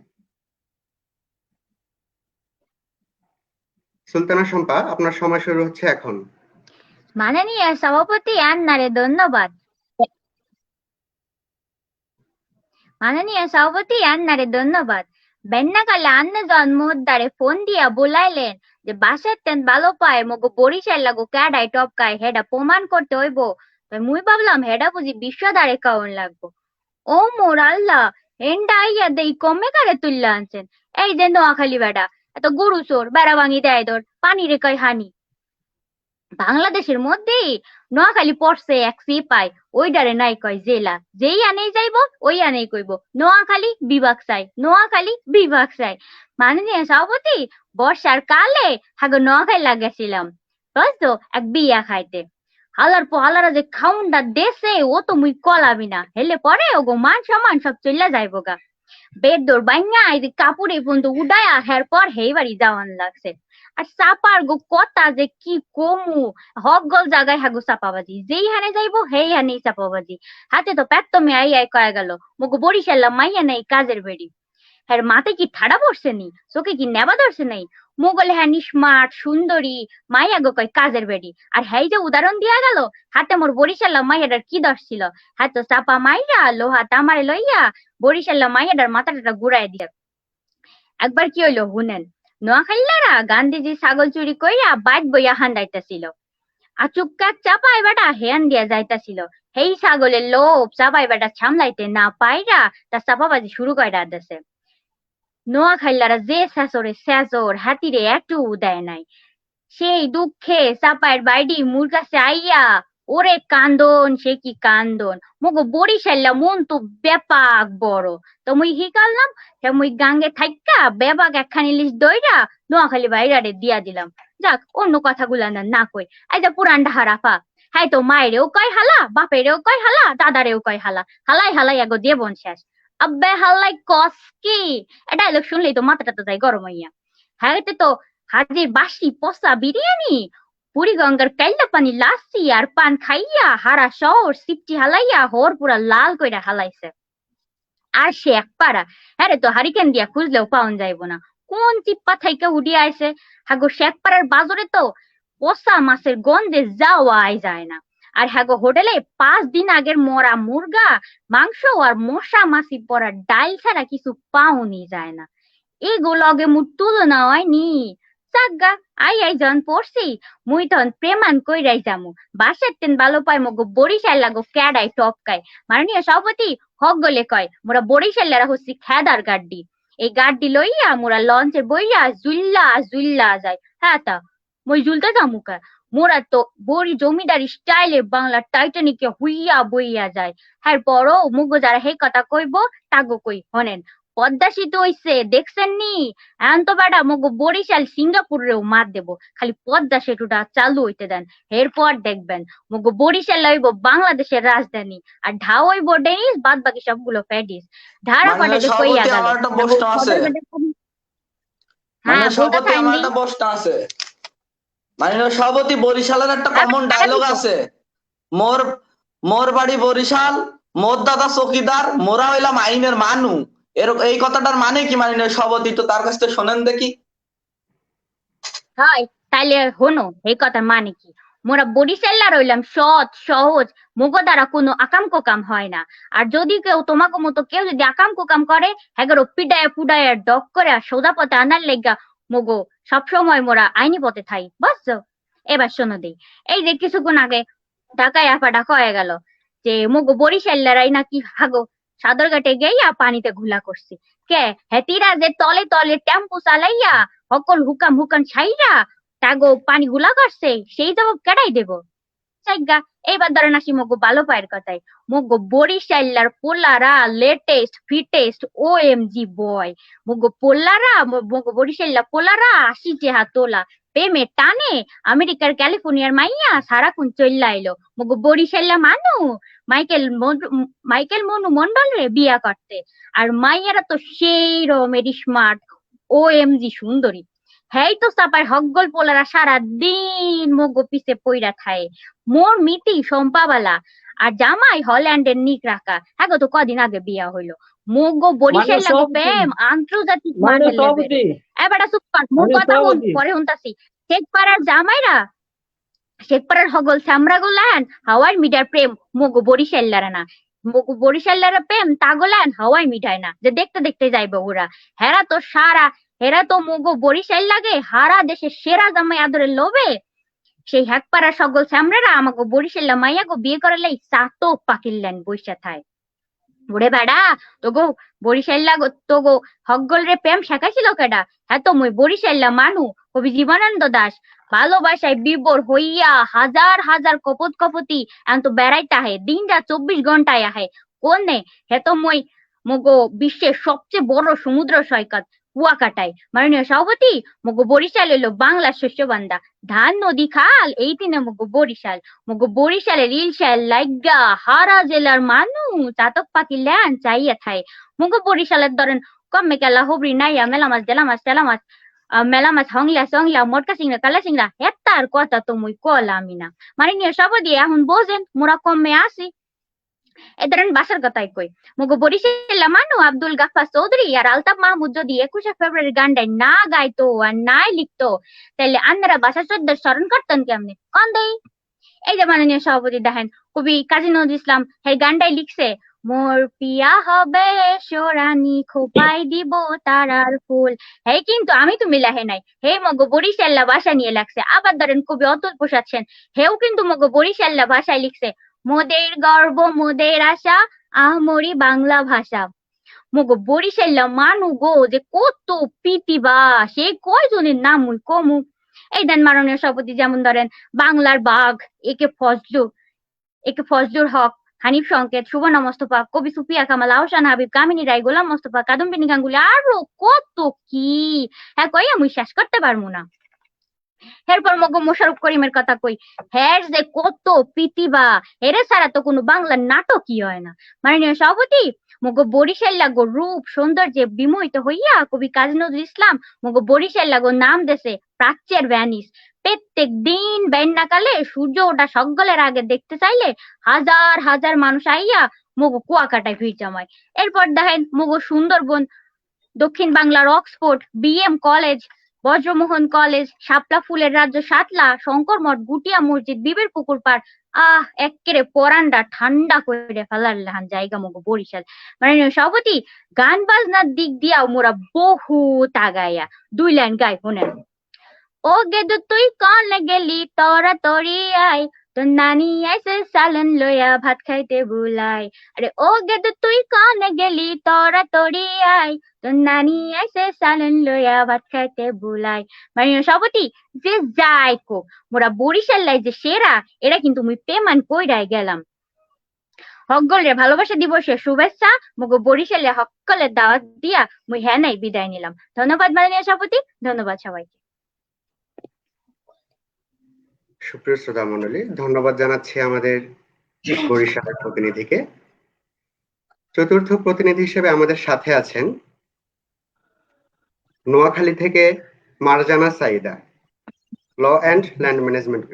[SPEAKER 2] Sultana Shampa, আপনার সময় শুরু হচ্ছে এখন।
[SPEAKER 4] মাননীয় সভাপতি আন্নারে ধন্যবাদ। মাননীয় সভাপতি আন্নারে ধন্যবাদ। বেন্নাকালে আন্না জন্মোদ্দারে ফোন দিয়া বলাইলেন যে বাসার তেন ভালো পায় মগো বরিশাল লাগো ক্যাডাই টপকায়, হেডা প্রমাণ করতে হইব। তাই মুই ভাবলাম হেডা বুঝি বিশ্বদারে কাউন লাগবো। ও মোর আল্লাহ, এন্ডা আইয়া দেই কমে কারে তুললা আনছেন। এই যে নোয়াখালী বেডা এত গরু চোর বেড়া ভাঙি দেয় তোর পানি রে কই হানি। বাংলাদেশের মধ্যেই নোয়াখালী পড়ছে এক সিপাই, ওইডারে নাই কয় জেলা, যেই আনেই যাইবো ওই আনেই কইব নোয়াখালী বিভাগ চাই, নোয়াখালী বিভাগ চাই। মাননীয় সভাপতি, বর্ষার কালে হাগো নোয়াখালী লাগাছিলাম বুঝছো এক বিয়া খাইতে। হালার পর হালারা যে খাউন্ডা দেশে ও তো মুই কলাবি না, হেলে পরে ওগো মান সম্মান সব চইলা যাইবো গা। বেড দৌড় বাইঙ্গা এই যে কাপড়ে পর্যন্ত উডায়া হের পর হেই বাড়ি যাওয়ান লাগছে। আর চাপার গো কথা যে কি কমু, হকগল জায়গায় হাগো চাপাবাজি, যেই হানে যাইবো হেই হানেই চাপাবাজি। হাতে তো পেট তুমি আই আই কয়া গেল মগো বরিশাল্লা মাইয়া নেই কাজের বেড়ি। হ্যাঁ মাথায় কি ঠাড়া পড়ছে নি, চোখে কি নেবা ধরছে নাই? মোগলে হ্যাঁ স্মার্ট সুন্দরী, মাইয়া গো কয় কাজের বেড়ি। আর হ্যাঁ যে উদাহরণ দিয়া গেল, হাতে মোর বরিশাল্লা মাইয়াটার কি দোষ ছিল? হ্যাঁ তো চাপা মাইরা লোহা তামারে লইয়া বরিশাল্লা মাইয়াটার মাথাটা ঘুরাই দিয়া। একবার কি হইলো হুনেন, নোয়াখালীরা গান্ধীজি ছাগল চুরি কইরা বাইট বইয়া হান্দাইতাছিল। আচুক্কা চাপাই বেটা হেয়ান দিয়া যাইতাছিল, হেই ছাগলের লোভ চাপাই বেটা সামলাইতে না পাইরা তার চাপাবাজি শুরু কইরা দিছে। নোয়াখালীরা যে শেষরে শেষর হাতিরে একটু দেয় নাই। সেই দুঃখে চাপায়ের বাইডি মুর কাছে আইয়া ওরে কান্দন, সে কি কান্দন, মগো বরিশাল্লা মন তো ব্যাপাক বড়। তো মুই হিকাললাম, মুই গাঙ্গে থাইক্কা বেবাক একখানি লিস্ট দইরা নোয়াখালী বাইরারে দিয়া দিলাম। যাক অন্য কথাগুলা না কই, এই যে পুরান ডাহারাফা, হ্যাঁ তো মায়েরেও কয় হালা, বাপেরেও কয় হালা, দাদারেও কয় হালা, হালাই হালাই এগো জীবন শেষ। আব্বে হাল্লাই কস কি? এটা ডায়লগ শুনলেই তো মাথাটা তো যাই গরম হইয়া। হ্যাঁ তো হাজির বাসি পচা বিরিয়ানি, বুড়িগঙ্গার কাইলা পানি লাসি আর পান খাইয়া হারা শহর সিপটি হালাইয়া হর পুরা লাল কইরা হালাইছে। আর সে এক পাড়া, হ্যাঁ তো হারিকেন দিয়া খুঁজলেও পাওন যাইব না, কোন চিপ্পা থাইকা উঠিয়া আইছে। হাগো শেখ পাড়ার বাজারে তো পচা মাছের গন্ধে যাওয়াই যায় না। আর হাগো হোটেলে 5 দিন আগের মরা মুরগা মাংস আর মশা মাছি পড়া ডাল ছাড়া কিছু পাওনি যায় না। এগুলো আগে মুর তুলনা হয়নি। চাগা আই আই যখন পড়ছি মুই তখন প্রেমান কইরাই যামু, বাসার তেন ভালো পাই মগো বরিশাল লাগো ক্যাডাই টপকায়। মাননীয় সভাপতি, হক গলে কয় মোরা বরিশালেরা হচ্ছি খেদার গাড্ডি। এই গাড্ডি লইয়া মোরা লঞ্চে বইয়া জুল্লা জুল্লা যায়। হ্যাঁ তা মই জুলতে যামু কা, মোরা তো বড়ি জমিদারি স্টাইলে বাংলা টাইটানিকে হুইয়া বইয়া যায়। হ্যাঁ বড় মুগো যারা হে কথা কইব তাগো কই হনেন, পদ্মা সেতু হইছে দেখছেন নি? এখন তো বেটা মগো বরিশাল সিঙ্গাপুরেও মার দেবো, খালি পদ্মা সেতুটা চালু হইতে দেন, এরপর দেখবেন মগো বরিশাল হইব বাংলাদেশের রাজধানী। আর ঢাও হইব ডেনিস, বাদ বাকি সবগুলো প্যাডিস। ধারা
[SPEAKER 3] মাননীয়
[SPEAKER 4] পাঠাতে কইয়া
[SPEAKER 3] সভাপতি,
[SPEAKER 4] গেল।
[SPEAKER 3] আমার একটা প্রশ্ন আছে।
[SPEAKER 4] হ্যাঁ
[SPEAKER 3] মাননীয়
[SPEAKER 4] বলতে
[SPEAKER 3] সভাপতি, আমার
[SPEAKER 4] পারেননি।
[SPEAKER 3] একটা প্রশ্ন আছে। মাননীয় সভাপতি, বরিশালের একটা কমন ডায়লগ আছে, মোর মোর বাড়ি বরিশাল, মোর দাদা চকিদার, মোরা হইলাম আইনের মানু। এই কথাটার মানে কি মাননীয় সভাপতি? তো তার কাছ থেকে শোনেন দেখি।
[SPEAKER 4] হয় তাইলে হনো এই কথা মানে কি? মোরা বরিশাল্লা রইলাম সৎ সহজ, মগো দ্বারা কোনো আকাম কোকাম হয় না। আর যদি কেউ তোমাকে মতো কেউ যদি আকাম কোকাম করে, হ্যাগো পিডায় পুডায় ডক করে সোজা পথে আনার লেগা মগো সবসময় মোরা আইনি পথে থাই, বুঝছো? এবার শোনো দেই, এই যে কিছুক্ষণ আগে ঢাকায় আপাটা কয়ে গেল যে মগো বরিশাল্লারাই নাকি হাগো সাদরঘাটে গিয়া পানিতে ঘুলা করছি। কে হেতিরা যে তলে তলে টেম্পু চালাইয়া সকল হুকাম হুকাম ছাইরা তাগো পানি গুলা করছে, সেই জবাব কেডাই দেব? চাইগা এইবার ধরেন আসি মগো ভালো পায়ের কথায়। মগো বরিশাল্লার পোলারা লেটেস্ট ফিটেস্ট OMG বয়। মগো পোলারা মগো বরিশাল্লা পোলারা 80 চেহা তোলা, প্রেমে টানে আমেরিকার ক্যালিফোর্নিয়ার মাইয়া সারাক্ষণ চইল্লা এলো মগো বরিশাল্লা মানু মাইকেল মনু মন্ডল রে বিয়া করতে। আর মাইয়ারা তো সেই রকমের স্মার্ট OMG সুন্দরী। হ্যাঁ তো চাপায় হকগল পোলারা সারা দিন মগো পিছে পইরা খায়। মোর মিতি সম্পাবালা আর জামাই হল্যান্ডের নিক রাখা, হ্যাঁ তো কদিন আগে বিয়া হইলো। মগো বরিশাল লাগো প্রেম আন্তর্জাতিক মানের লেভেল। এবারে সুপার মোর কথা হুন, পরে হুনতাছি। শেখ পাড়ার জামাইরা শেখ পাড়ার হগল সামরা গুলান হাওয়াই মিডার প্রেম মগো বরিশাল্লারা না, মগো বরিশাল্লারা প্রেম তাগোলান হাওয়াই মিঠায় না, যে দেখতে দেখতে যাইবে ওরা। হেরা তো মগো বরিশাল লাগে হারা দেশের সেরা জামাই আদরের লোভে সেই হ্যাক পাড়ার সকল সামরারা আমাকে বরিশাল্লা মাইয়াগো বিয়ে করালাই সাতো পাকিল্লেন বৈশা থায়। ওরে বেড়া তোগো বরিশাল্লা তোগো হকগল রে প্রেম শেখাইছিল কেডা? হ্যাঁ তো মুই বরিশাল্লা মানু কবি জীবনানন্দ দাস ভালোবাসায় বিভোর হইয়া হাজার হাজার কপত কপতি এখন তো বেড়াইতে আহে দিন রাত 24 ঘন্টায় আহে কোনে হে তো মগো বিশ্বের সবচেয়ে বড় সমুদ্র সৈকত কুয়াকাটায় মাননীয় সভাপতি মগো বরিশাল হইলো বাংলার শস্য বান্দা ধান নদী খাল এই তিনে মগো বরিশালের ইলশাল লাইগা হারা জেলার মানুষ চাতক পাখি ল্যান চাইয়া থাই মগো বরিশালের ধরেন কমে কেলা হুবরি নাইয়া মেলা মাছ জেলা মাছ তেলা মাছ মেলা মাছ হংলা সংলা মোটকা সিংড়া কালা সিংড়া হেতার কথা তো মুই কলামি না মাননীয় সভাপতি এখন বোঝেন মোরা কমে আসি এ ধরেন বাসার কথাই কই মগো বরিশাল মানু আব্দুল গাফফার চৌধুরী আর আলতাফ মাহমুদ যদি 21শে ফেব্রুয়ারি গানটাই না গাইতো আর নাই লিখতো তাহলে আন্নারা বাসা শ্রদ্ধার স্মরণ করতেন কেমনে কন দেই এই যে মাননীয় সভাপতি দেখেন কবি কাজী নজরুল ইসলাম এই গানটাই লিখছে মোর পিয়া হবে সোরানি খোপাই দিব তারার ফুল হে কিন্তু আমি তুমি লেহে নাই হে মগো বরিশাল্লা ভাষা নিয়ে লাগছে আবার ধরেন কবি অতুল প্রসাদ সেন হেও কিন্তু মগো বরিশাল্লা ভাষায় লিখছে মোদের গর্ব মোদের আশা আহমরি বাংলা ভাষা মগো বরিশাল্লা মানু গো যে কত প্রীতিবা সে কয়জনের নাম মুই কমু এই দেন মাননীয় সভাপতি যেমন ধরেন বাংলার বাঘ একে ফজলুর হক হানিফ সংকেত সুবর্ণা মোস্তফা কবি সুফিয়া কামাল আহসান হাবিব কামিনী রায় গোলাম মোস্তফা কাদম্বিনী গাঙ্গুলি আরো কত কি হ্যাঁ কই আমি শেষ করতে পারবো না এরপর মগো মোশাররফ করিমের কথা কই হ্যার যে কত প্রীতিবা এরে ছাড়া তো কোনো বাংলার নাটকই হয় না মাননীয় সভাপতি মগো বরিশাল লাগো রূপ সৌন্দর্যে বিমোহিত হইয়া কবি কাজী নজরুল ইসলাম মগো বরিশাল লাগো নাম দেশে প্রাচ্যের ভ্যানিস প্রত্যেক দিন বেন্নাকালে সূর্য ওঠা সকলের আগে দেখতে চাইলে হাজার হাজার মানুষ আইয়া মগো কুয়াকাটায় ভিড় জমায় এরপর দেখেন মগো সুন্দরবন দক্ষিণ বাংলার অক্সফোর্ড বিএম কলেজ বজ্রমোহন কলেজ শাপলা ফুলের রাজ্য সাতলা শঙ্কর মঠ গুটিয়া মসজিদ বিবের পুকুর পাড় এক্কেরে পরান্ডা ঠান্ডা করে ফেলার লাহান জায়গা মগো বরিশাল মাননীয় সভাপতি গান বাজনার দিক দিয়াও মোরা বহুত আগাইয়া 2 লাইন গাই শোনেন ও গেদু তুই কনে গেলি তরা তরি আই তোর নানি আইসে সালন লইয়া ভাত খাইতে বুলাই আরে ও গেদু তুই কনে গেলি তরা তরি আই তোর নানি আইসে সালন লইয়া ভাত খাইতে বুলাই মাননীয় সভাপতি যে যাই কো মোরা বরিশাল লাই যে সেরা এরা কিন্তু মুই পেমান কইরাই গেলাম হকগলের ভালোবাসা দিবসের শুভেচ্ছা মগো বরিশালে হকগলের দাওয়াত দিয়া মুই হ্যাঁ নাই বিদায় নিলাম ধন্যবাদ মাননীয় সভাপতি ধন্যবাদ সবাইকে
[SPEAKER 2] সুপ্রিয় শ্রোতা মণ্ডলী, ধন্যবাদ জানাচ্ছি আমাদের বরিশালের প্রতিনিধিকে। চতুর্থ প্রতিনিধি হিসেবে আমাদের সাথে আছেন নোয়াখালী থেকে Marjana Saida, law and land management.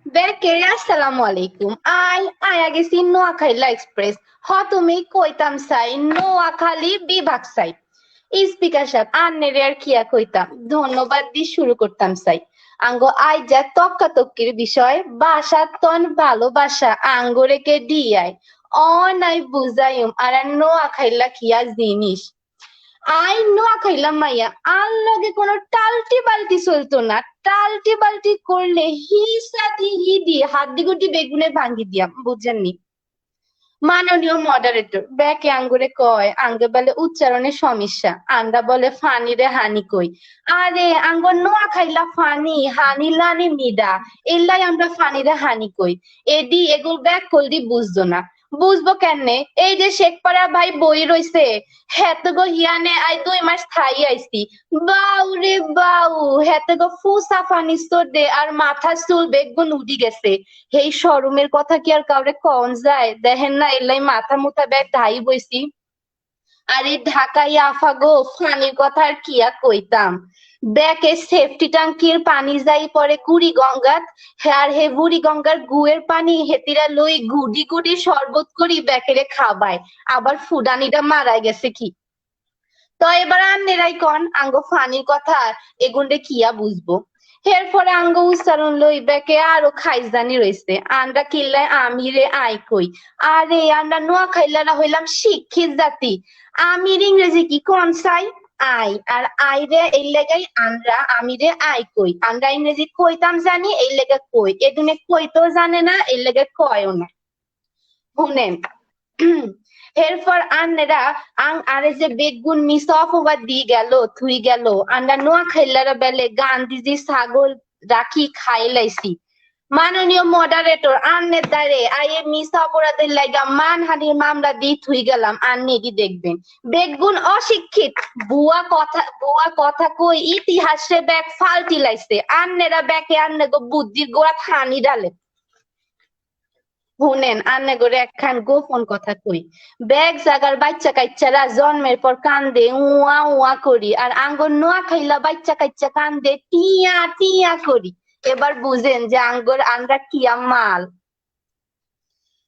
[SPEAKER 5] বেকেরে আসসালামু আলাইকুম আয়া গেছি নোয়াখালী এক্সপ্রেস তুমি কইতাম চাই নোয়াখালী বিভাগ চাই স্পিকার সাহেব আন্নেরে আর কিয়া কইতাম ধন্যবাদ দিয়ে শুরু করতাম চাই আঙ্গ আইজা তক্কাতক্কির বিষয় বাসা তন ভালোবাসা আঙ্গরেকে দিয়াই অনাই বুঝাইম আর নোয়াখাইলা কিয়া জিনিস আই নোয়াখাইলা মাইয়া আর লগে কোনো টালটি বালটি চলতো না টালটি বালটি করলে হি দিয়ে হাত দিগুটি বেগুনে ভাঙ্গি দিয়াম বুঝেননি মাননীয় মডারেটর ব্যাকে আঙ্গুরে কয় আঙ্গে বলে উচ্চারণের সমস্যা আন্ডা বলে ফানি রে হানি কই আরে আঙ্গ নোয়া খাইলা ফানি হানি লানি মিডা এলাই আমরা ফানি রে হানি কই এডি এগুল ব্যাক কলদি বুঝতো না বুঝবো কেনে এই যে শেখপাড়া ভাই বই রইছে হেতগো হিয়ানে আই 2 মাস থাই আইছি বাউ রে বাউ হেতগো ফুসা ফানি দে আর মাথা চুল বেগুন উডি গেছে এই শরমের কথা কি আর কাউরে কন যায় দেখেন না এলাই মাথা মুথা ব্যাগ ঢাই বইছি আরে ঢাকাই আফা গো ফানির কথা আর কিয়া কইতাম ব্যাকে সেফটি ট্যাঙ্কির পানি যাই পরে কুড়ি গঙ্গাত আর হে বুড়ি গঙ্গার গুয়ের পানি হেতিরা লই গুডি গুডি শরবত করি ব্যাকেরে খাবায় আবার ফুডানিটা মারাই গেছে কি তো এবার আন্নেরাই কন আঙ্গ ফানির কথা এগুন্ডে কিয়া বুঝবো এরপরে আঙ্গ উচ্চারণ লই ব্যাকে আরো খাইজানি রয়েছে আন্ডা কিল্লায় আমিরে আই কই আরে আন্ডা নোয়া খাইলারা হইলাম শিক্ষিত জাতি আমির ইংরেজি কি কোন চাই আই আর আই রে এই লেগাই আমরা আমিরে আই কই আমরা ইংরেজি কইতাম জানি এই লেগে কই এদুনে কইতেও জানে না এই লেগে কয়ও না শুনেন এরপর আন্নেরা আরে যে বেগুন মিসফ ওবা দি গেল থুই গেল আন্ডা নোয়া খাইলারা বেলে গান্ধীজি ছাগল রাখি খাইলাইছি মাননীয় মডারেটর আন্নের দ্বারে আইয়ে মিসা অপরাধের লাগা মানহানির মামলা দিয়ে থুই গেলাম আন্নি কি দেখবেন বেগুন অশিক্ষিত বুয়া কথা কই ইতিহাসে ব্যাগ ফালতি লাইছে আন্নেরা ব্যাকে আন্নে গো বুদ্ধির গোড়া থানি ডালে শুনেন আন্নে করে একখান গোপন কথা কই ব্যাগ জাগার বাচ্চা কাচ্চারা জন্মের পর কান্দে উয়া উয়া করি আর আঙ্গর নোয়া খাইলা বাচ্চা কাচ্চা কান্দে টিয়া টিয়া করি এবার বুঝেন যে আঙ্গর আমরা কিয়া মাল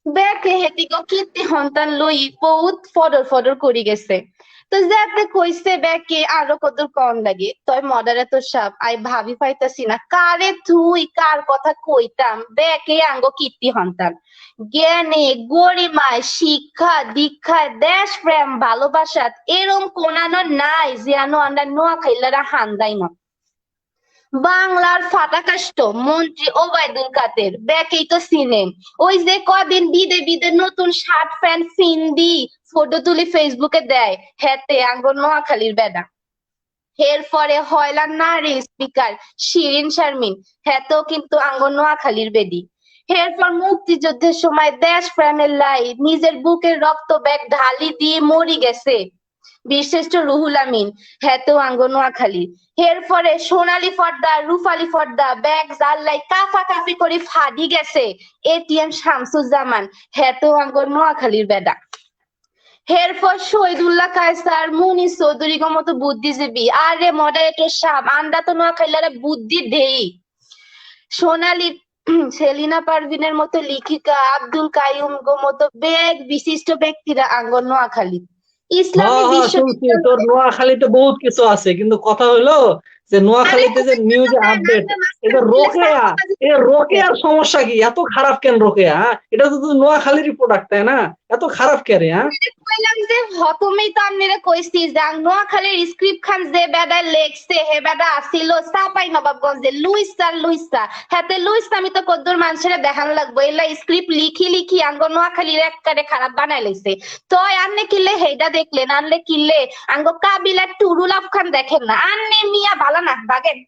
[SPEAKER 5] ব্যাগ হেতিক কীর্তি সন্তান লই বহুত ফডর ফডর করি গেছে তো যাতে কইছে ব্যাকে আরো কত কম লাগে তয় মডারেটর সাহেব আই ভাবি পাইতাছি না কারে তুই কার কথা কইতাম ব্যাকে আঙ্গ কীর্তি সন্তান জ্ঞানে গরিমায় শিক্ষা দীক্ষায় দেশ প্রেম ভালোবাসাত এরম কোনানো নাই যে আমরা নোয়া খাইলারা হান্দাই না বাংলার ফাটাকাষ্ট মন্ত্রী ওবায়দুল কাদের ব্যাকেই তো চিনেন ওই যে কদিন বিদে বিদে নতুন শার্ট প্যান্ট ফিন্দি ফটো তুলি ফেসবুকে দেয় হেতে আঙ্গর নোয়াখালীর বেডা এরপরে হয়লার নারী স্পিকার শিরিন শারমিন হেতেও কিন্তু আঙ্গর নোয়াখালীর বেডি এরপর মুক্তিযুদ্ধের সময় দেশ প্রেমের লাই নিজের বুকের রক্ত ব্যাগ ঢালি দিয়ে মরি গেছে বিশিষ্ট রুহুল আমিন হেতেও আঙ্গর নোয়াখালী এরপরে সোনালী ফর্দা রূপালী ফর্দা ব্যাগ জাল্লাই কাফা কাফি করে ফাডি গেছে এটিএম শামসুজ্জামান হেতেও আঙ্গর নোয়াখালীর বেডা এরপর শহীদুল্লাহ কায়সার মুনিস চৌধুরী মতো বুদ্ধিজীবী আরে মডারেটর সাহেব আমরা তো নোয়াখালীরা বুদ্ধি দেই সোনালী সেলিনা পারভিনের মতো লেখিকা আব্দুল কাইয়ুম গো মতো বেগ বিশিষ্ট ব্যক্তিরা আঙ্গর নোয়াখালী ইসলামী বিশ্ববিদ্যালয়
[SPEAKER 1] তোর নোয়াখালীতে বহুত কিছু আছে কিন্তু কথা হলো যে নোয়াখালীতে যে নিউজ আপডেট এটা রোকেয়ার সমস্যা কি এত খারাপ কেন রোকেয়া এটা তো নোয়াখালীরই প্রোডাক্ট তাই না এত খারাপ কেন
[SPEAKER 5] কইলাম যে হতমেই তো আপনারা কইছি যে নোয়াখালীর স্ক্রিপ্ট খান যে বেডা লেখছে হে বেডা আসিল চাপাই নবাবগঞ্জে লুইসা হাতে লুইস আমি তো কদ্দুর মানুষের দেখান লাগবো এলা স্ক্রিপ্ট লিখি আঙ্গ নোয়াখালীর একবারে খারাপ বানাই লাইছে তো আন্নে কিলে হেডা দেখলেন আনলে কিলে আঙ্গ কাবিলা টুরুল আফ খান দেখেন না আন্নে মিয়া ভালো না বাগেন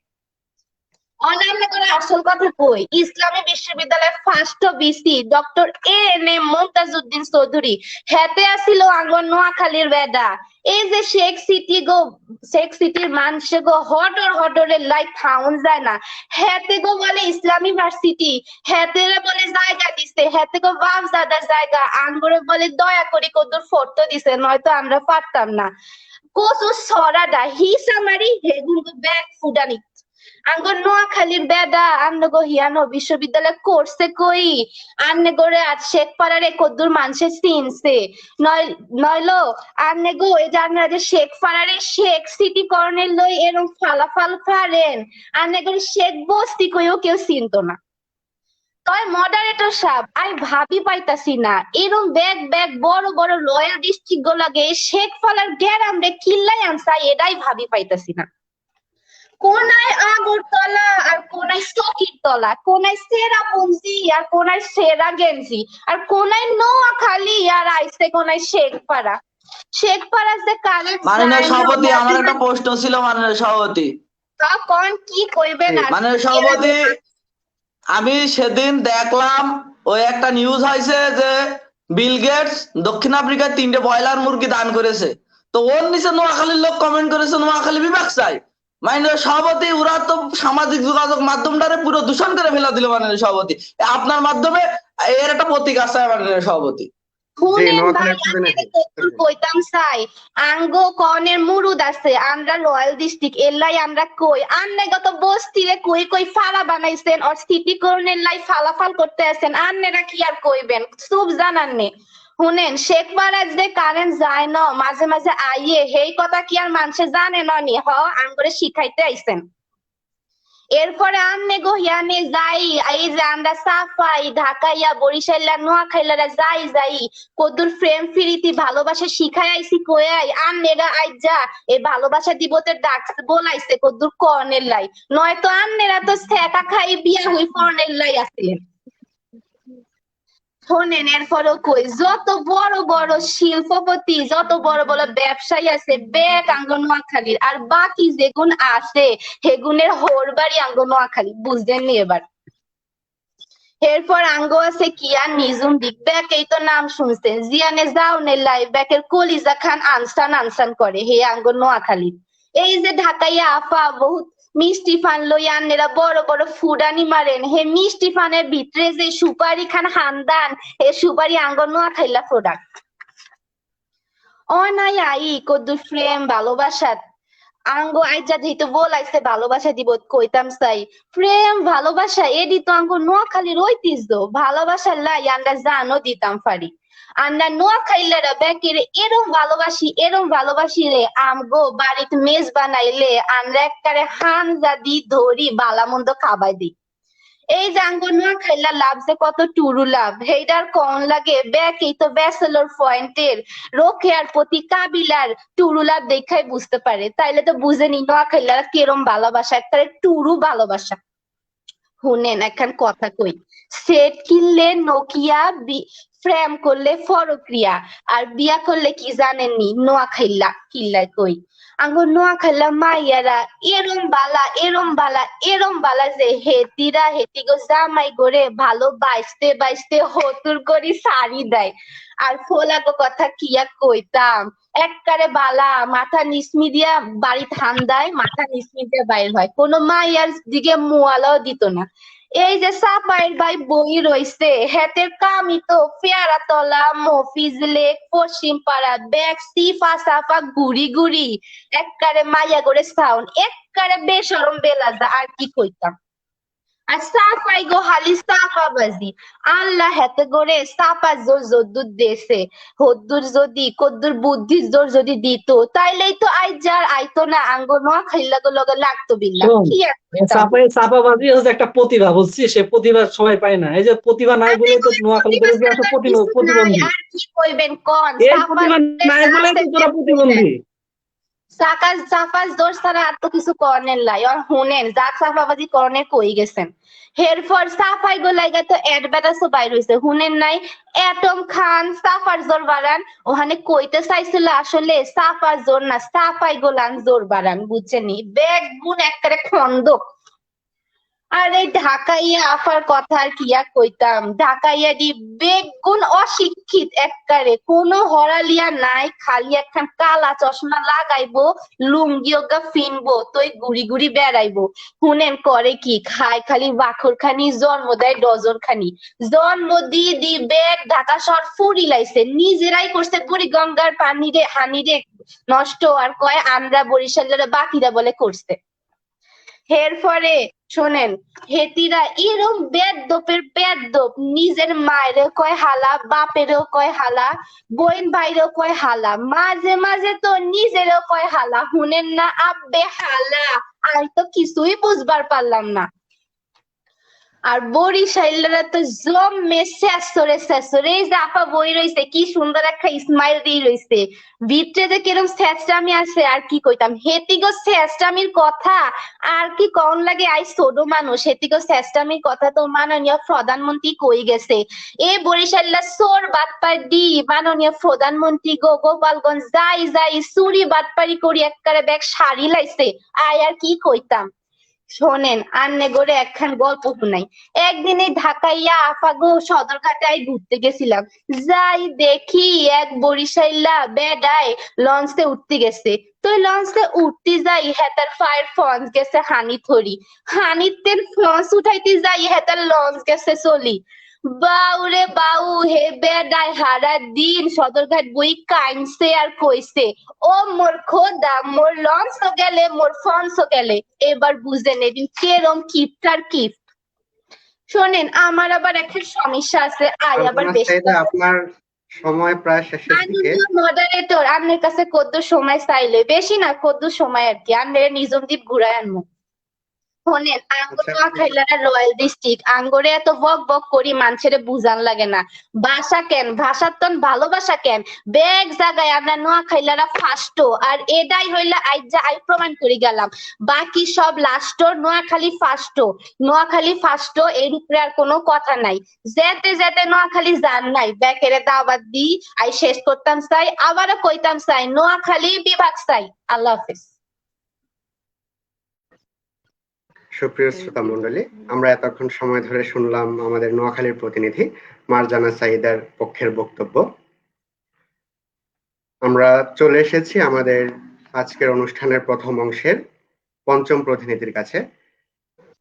[SPEAKER 5] অনান্য করে আসল কথা কই ইসলামী বিশ্ববিদ্যালয়ের first VC doctor A N M. Mumtazuddin Chowdhury হেতে আসিল আঙ্গর নোয়াখালীর বেডা এই যে শেখ সিটির মানুষে গো হটরে লাইক থাউন যায় না হেতে গো বলে ইসলামী ভার্সিটি হেতে বলে জায়গা দিছে হেতে গো বাপজাদার জায়গা আঙ্গরে বলে দয়া করে কদ্দুর ফটো দিছে নয়তো আমরা পারতাম না কোসু সরাডা হিসামারি হেগুন ব্যাগ ফুডানি আঙ্গর নোয়াখালীর বেডা আন্নগো হিয়ানো বিশ্ববিদ্যালয় করছে কই আন্নে গোরে আজ শেখ পাড়ারে কদ্দুর মানুষের চিনছে নইলো আন্নে গো এই জানরা যে শেখ পাড়ারে শেখ সিটি কর্নেল লই এরম ফালাফাল ফারেন আন্নে গোরে শেখ বস্তি কইও কেউ চিনতো না তয় মডারেটর সাহেব আই ভাবি পাইতাছি না এরম ব্যাগ বড় বড় রয়্যাল ডিস্ট্রিক্ট গো লাগে শেখ ফালার গ্যারাম রে কিল্লাই আনসাই এটাই ভাবি পাইতাছি না কোনায় আগরতলা আর কোনায় সকিরতলা কোনায় সেরাপুঞ্জি আর কোনায় সেরা গেঞ্জি আর কোনায় নোয়াখালী আর আইসে কোনায় শেখপাড়া যে কালের
[SPEAKER 3] মাননীয় সভাপতি আমার একটা প্রশ্ন ছিল মাননীয় সভাপতি
[SPEAKER 5] কোন কি কইবেন
[SPEAKER 3] মাননীয় সভাপতি আমি সেদিন দেখলাম ওই একটা নিউজ হয়েছে যে বিল গেটস দক্ষিণ আফ্রিকায় 3টে ব্রয়লার মুরগি দান করেছে তো ওর নিচে নোয়াখালীর লোক কমেন্ট করেছে নোয়াখালী বিভাগ চাই মাননীয় সভাপতি ওরা তো সামাজিক যোগাযোগ মাধ্যমটারে পুরো দূষণ করে ফেলা দিল মাননীয় সভাপতি আপনার মাধ্যমে এর একটা প্রতীক আছে মাননীয় সভাপতি
[SPEAKER 5] কইতাম চাই আঙ্গ কনের মুরুদ আছে আমরা রয়্যাল ডিস্ট্রিক্ট এলাই আমরা কই আন্নে গত বস্তিরে কই ফালা বানাইছেন আর সিটি কর্নের লাই ফালাফাল করতে আছেন আন্নেরা কি আর কইবেন সব জানাননি শুনেন শেখপাড়া যে কারেন্ট যায় না মাঝে মাঝে আইয়ে হেই কথা কি আর মানুষে জানে নি আঙ্গরে শিখাইতে আইছেন এরপরে আন্নে গো হিয়ানে যাই এই যে আমরা সাফাই ঢাকাইয়া বরিশাইলা নোয়াখাইলারা যাই কদ্দুর প্রেম ফিরিতি ভালোবাসা শিখাই আইছি কয়াই আন্নেরা আইজা এই ভালোবাসা দিবতের ডাক বলাইছে কদ্দুর কর্নের লাই নয়তো আন্নেরা তো ছেকা খাই বিয়া হই কর্নের লাই আসছিলেন শোনেন এরপরও কই যত বড় বড় শিল্পপতি যত বড় বড় ব্যবসায়ী আছে ব্যাগ আঙ্গ নোয়াখালীর আর বাকি যেগুন আছে সেগুনের হোর বাড়ি আঙ্গ নোয়াখালী বুঝলেন নি এবার এরপর আঙ্গ আছে কিয়ান নিজুম দিক ব্যাক এই তো নাম শুনছেন জিয়ানে যাও নে লাই ব্যাকের কলিজা খান আনসান করে হে আঙ্গ নোয়াখালী এই যে ঢাকাইয়া আফা বহুত মিষ্টি ফান লই আনেরা বড় বড় ফুডানি মারেন হে মিষ্টি ফানের ভিতরে যে সুপারি খান হান্দান হে সুপারি আঙ্গ নোয়াখাইলা প্রোডাক্ট অনাই আই কদ্দুর ফ্রেম ভালোবাসা আঙ্গ আইজা দিতে বলাইছে ভালোবাসা দিব কইতাম চাই প্রেম ভালোবাসা এডি তো আঙ্গ নোয়াখালীর ঐতিহ্য ভালোবাসা লাই আমরা জানো দিতাম পারি আমরা নোয়াখাইলারা ব্যাকের এরম ভালোবাসি রে আমগো বাড়িত মেজ বানাইলে আমরা একবারে হানজা দি ধরি বালামন্দ খাবাই দি এই যে আঙ্গ নোয়াখাইলা লাভ যে কত টুরু লাভ হেইডার কন লাগে ব্যাকেই তো ব্যাচেলর পয়েন্টের রোকেয়ার প্রতি কাবিলার টুরু লাভ দেখাই বুঝতে পারে তাইলে তো বুঝেনি নোয়াখাইলা কিরম ভালোবাসা একটা টুরু ভালোবাসা শুনেন এখন কথা কই সেট কিনলে নোকিয়া ফ্রেম করলে ফরক্রিয়া আর বিয়া করলে কি জানেননি নোয়াখাইলা কিল্লায় কই আঙ্গ নোয়াখাইলা মাইয়ারা এরম বালা যে হেতিগো জামাই করে ভালো বাইসতে হতুর করি সারি দেয় আর ফোলাগো কথা কিয়া কইতাম এককারে বালা মাথা নিসমি দিয়া বাড়ি ঠান্ডায় মাথা নিসমি দিয়া বাইর হয় কোনো মাইয়ার দিকে মুয়ালাও দিত না এই যে সাপাইর ভাই বই রইছে হেতের কামি তো পেয়ারা তলা মফিজ লেক পশ্চিম পাড়া ব্যাগ সিফা সাফা গুড়ি এককারে মাইয়া করে সাউন্ড এককারে বেশরম বেলাজা আর কি কইতাম আর সাফাই গো হালি সাফা বাজি আল্লাহ হেতে করে সাফা জোর যদ্দুর দেশে হদ্দুর যদি কদ্দুর বুদ্ধির জোর যদি দিত তাইলেই তো আইজার আইতো না আঙ্গ নোয়াখাইলা গো লগে লাগতো বিল্লাহ
[SPEAKER 1] শোন,
[SPEAKER 5] কি আর কইতাম।
[SPEAKER 1] চাপাবাজি হচ্ছে একটা প্রতিভা বুঝছিস সে প্রতিভা সবাই পায় না এই যে প্রতিভা নাই বলে তো নোয়াখালীতে যে একটা প্রতিবন্ধী
[SPEAKER 5] আর কি কইবেন কোন
[SPEAKER 1] এই প্রতিভা নাই বলে তো তোরা প্রতিবন্ধী
[SPEAKER 5] চাপাস দোষ ছাড়া আর তো কিছু করণের লাই আর হুনেন যা চাপাবাজি করণের কই গেছেন এরপর সাফাই গো লাইগা তো অ্যাডভার্টাইজও বাইর হইছে হুনেন নাই অ্যাটম খান সাফার জোর বাড়ান ওখানে কইতে চাইছিল আসলে সাফার জোর না সাফাই গোলান জোর বাড়ান বুঝছেনি ব্যাগ গুণ একবারে খন্দক আর এই ঢাকাইয়া আফার কথা আর কিয়া কইতাম ঢাকাইয়া দি বেগুন অশিক্ষিত এককারে কোনো হরালিয়া নাই খালি একখান কালা চশমা লাগাইবো লুঙ্গি ওগা ফিনবো তোই গুড়ি বেড়াইবো হুনেন করে কি খায় খালি বাখর খানি জন্ম দেয় ডজন খানি জন্ম দি বেগ ঢাকা শহর ফুরি লাইছে নিজেরাই করছে বুড়ি গঙ্গার পানি রে হানি রে নষ্ট আর কয় আমরা বরিশালের বাকিরা বলে করছে এরপরে শোনেন হেতিরা এরম বেদদোপ নিজের মায়েরও কয় হালা বাপেরও কয় হালা বোন ভাইরও কয় হালা মাঝে তো নিজেরও কয় হালা শুনেন না আব্বে হালা আমি তো কিছুই বুঝবার পারলাম না আর বরিশাইলরা তো জমে শেষরে এই যে আপা বই রইছে কি সুন্দর একটা স্মাইল দিয়ে রইছে ভিতরে যে কিরম শেষরামি আছে আর কি কইতাম হেতিগো শেষরামির কথা আর কি কম লাগে আই ছোট মানুষ হেতিগো শেষরামির কথা তো মাননীয় প্রধানমন্ত্রী কই গেছে এ বরিশাইলা সোর বাটপার দি মাননীয় প্রধানমন্ত্রী গোপালগঞ্জ যাই চুরি বাটপারি করি একবারে ব্যাগ শাড়ি লাইছে আয় আর কি কইতাম শোনেন আন্নে গড়ে একখান গল্প শুনাই একদিন এই ঢাকাইয়া আফাগো সদরঘাটায় ঘুরতে গেছিলাম যাই দেখি এক বরিশাইলা বেডায় লঞ্চে উঠতে গেছে তো লঞ্চে উঠতে যাই হেতার ফায়ার ফন্স গেছে হানিতের ফন্স উঠাইতে যাই হেতার লঞ্চ গেছে চলি বাউরে বাউ হে বেডায় হারা দিন সদরঘাট বই কাইনছে আর কইছে ও মোর খোদা মোর লঞ্চ গেলে মোর ফন্স গেলে এবার বুঝেন এদিন কিরম কিপটার কিপ্ট শোনেন আমার আবার একটা সমস্যা আছে আবার বেশি
[SPEAKER 2] আপনার সময় প্রায় শেষের দিকে
[SPEAKER 5] মডারেটর আপনার কাছে কত সময় চাইলে বেশি না কত সময় আর কি আপনার নিজম দ্বীপ ঘুরায় আনবো শোনেন, আঙ্গুর
[SPEAKER 2] আচ্ছা,
[SPEAKER 5] নোয়াখাইলার রয়্যাল ডিস্ট্রিক্ট আঙ্গুরে এত বক বক করি মানুষের বুঝান লাগে না। ভাষা কেন, ভাষার তন ভালোবাসা কেন, বেগ জায়গায় আমরা নোয়াখাইলারা ফার্স্ট, আর এটাই হইলে আই প্রমাণ করে গেলাম। বাকি সব last, Noakhali first, Noakhali first, এর উপরে আর কোনো কথা নাই। যেতে যেতে নোয়াখালী যান নাই, ব্যাকেরে দাওয়াত দি আই শেষ করতাম চাই, আবারও কইতাম চাই নোয়াখালী বিভাগ চাই। আল্লাহ হাফেজ।
[SPEAKER 2] সুপ্রিয় শ্রোতা মণ্ডলী, আমরা এতক্ষণ সময় ধরে শুনলাম আমাদের নোয়াখালীর প্রতিনিধি মারজানা সাইদার পক্ষের বক্তব্য। আমরা চলে এসেছি আমাদের আজকের অনুষ্ঠানের প্রথম অংশের পঞ্চম প্রতিনিধির কাছে।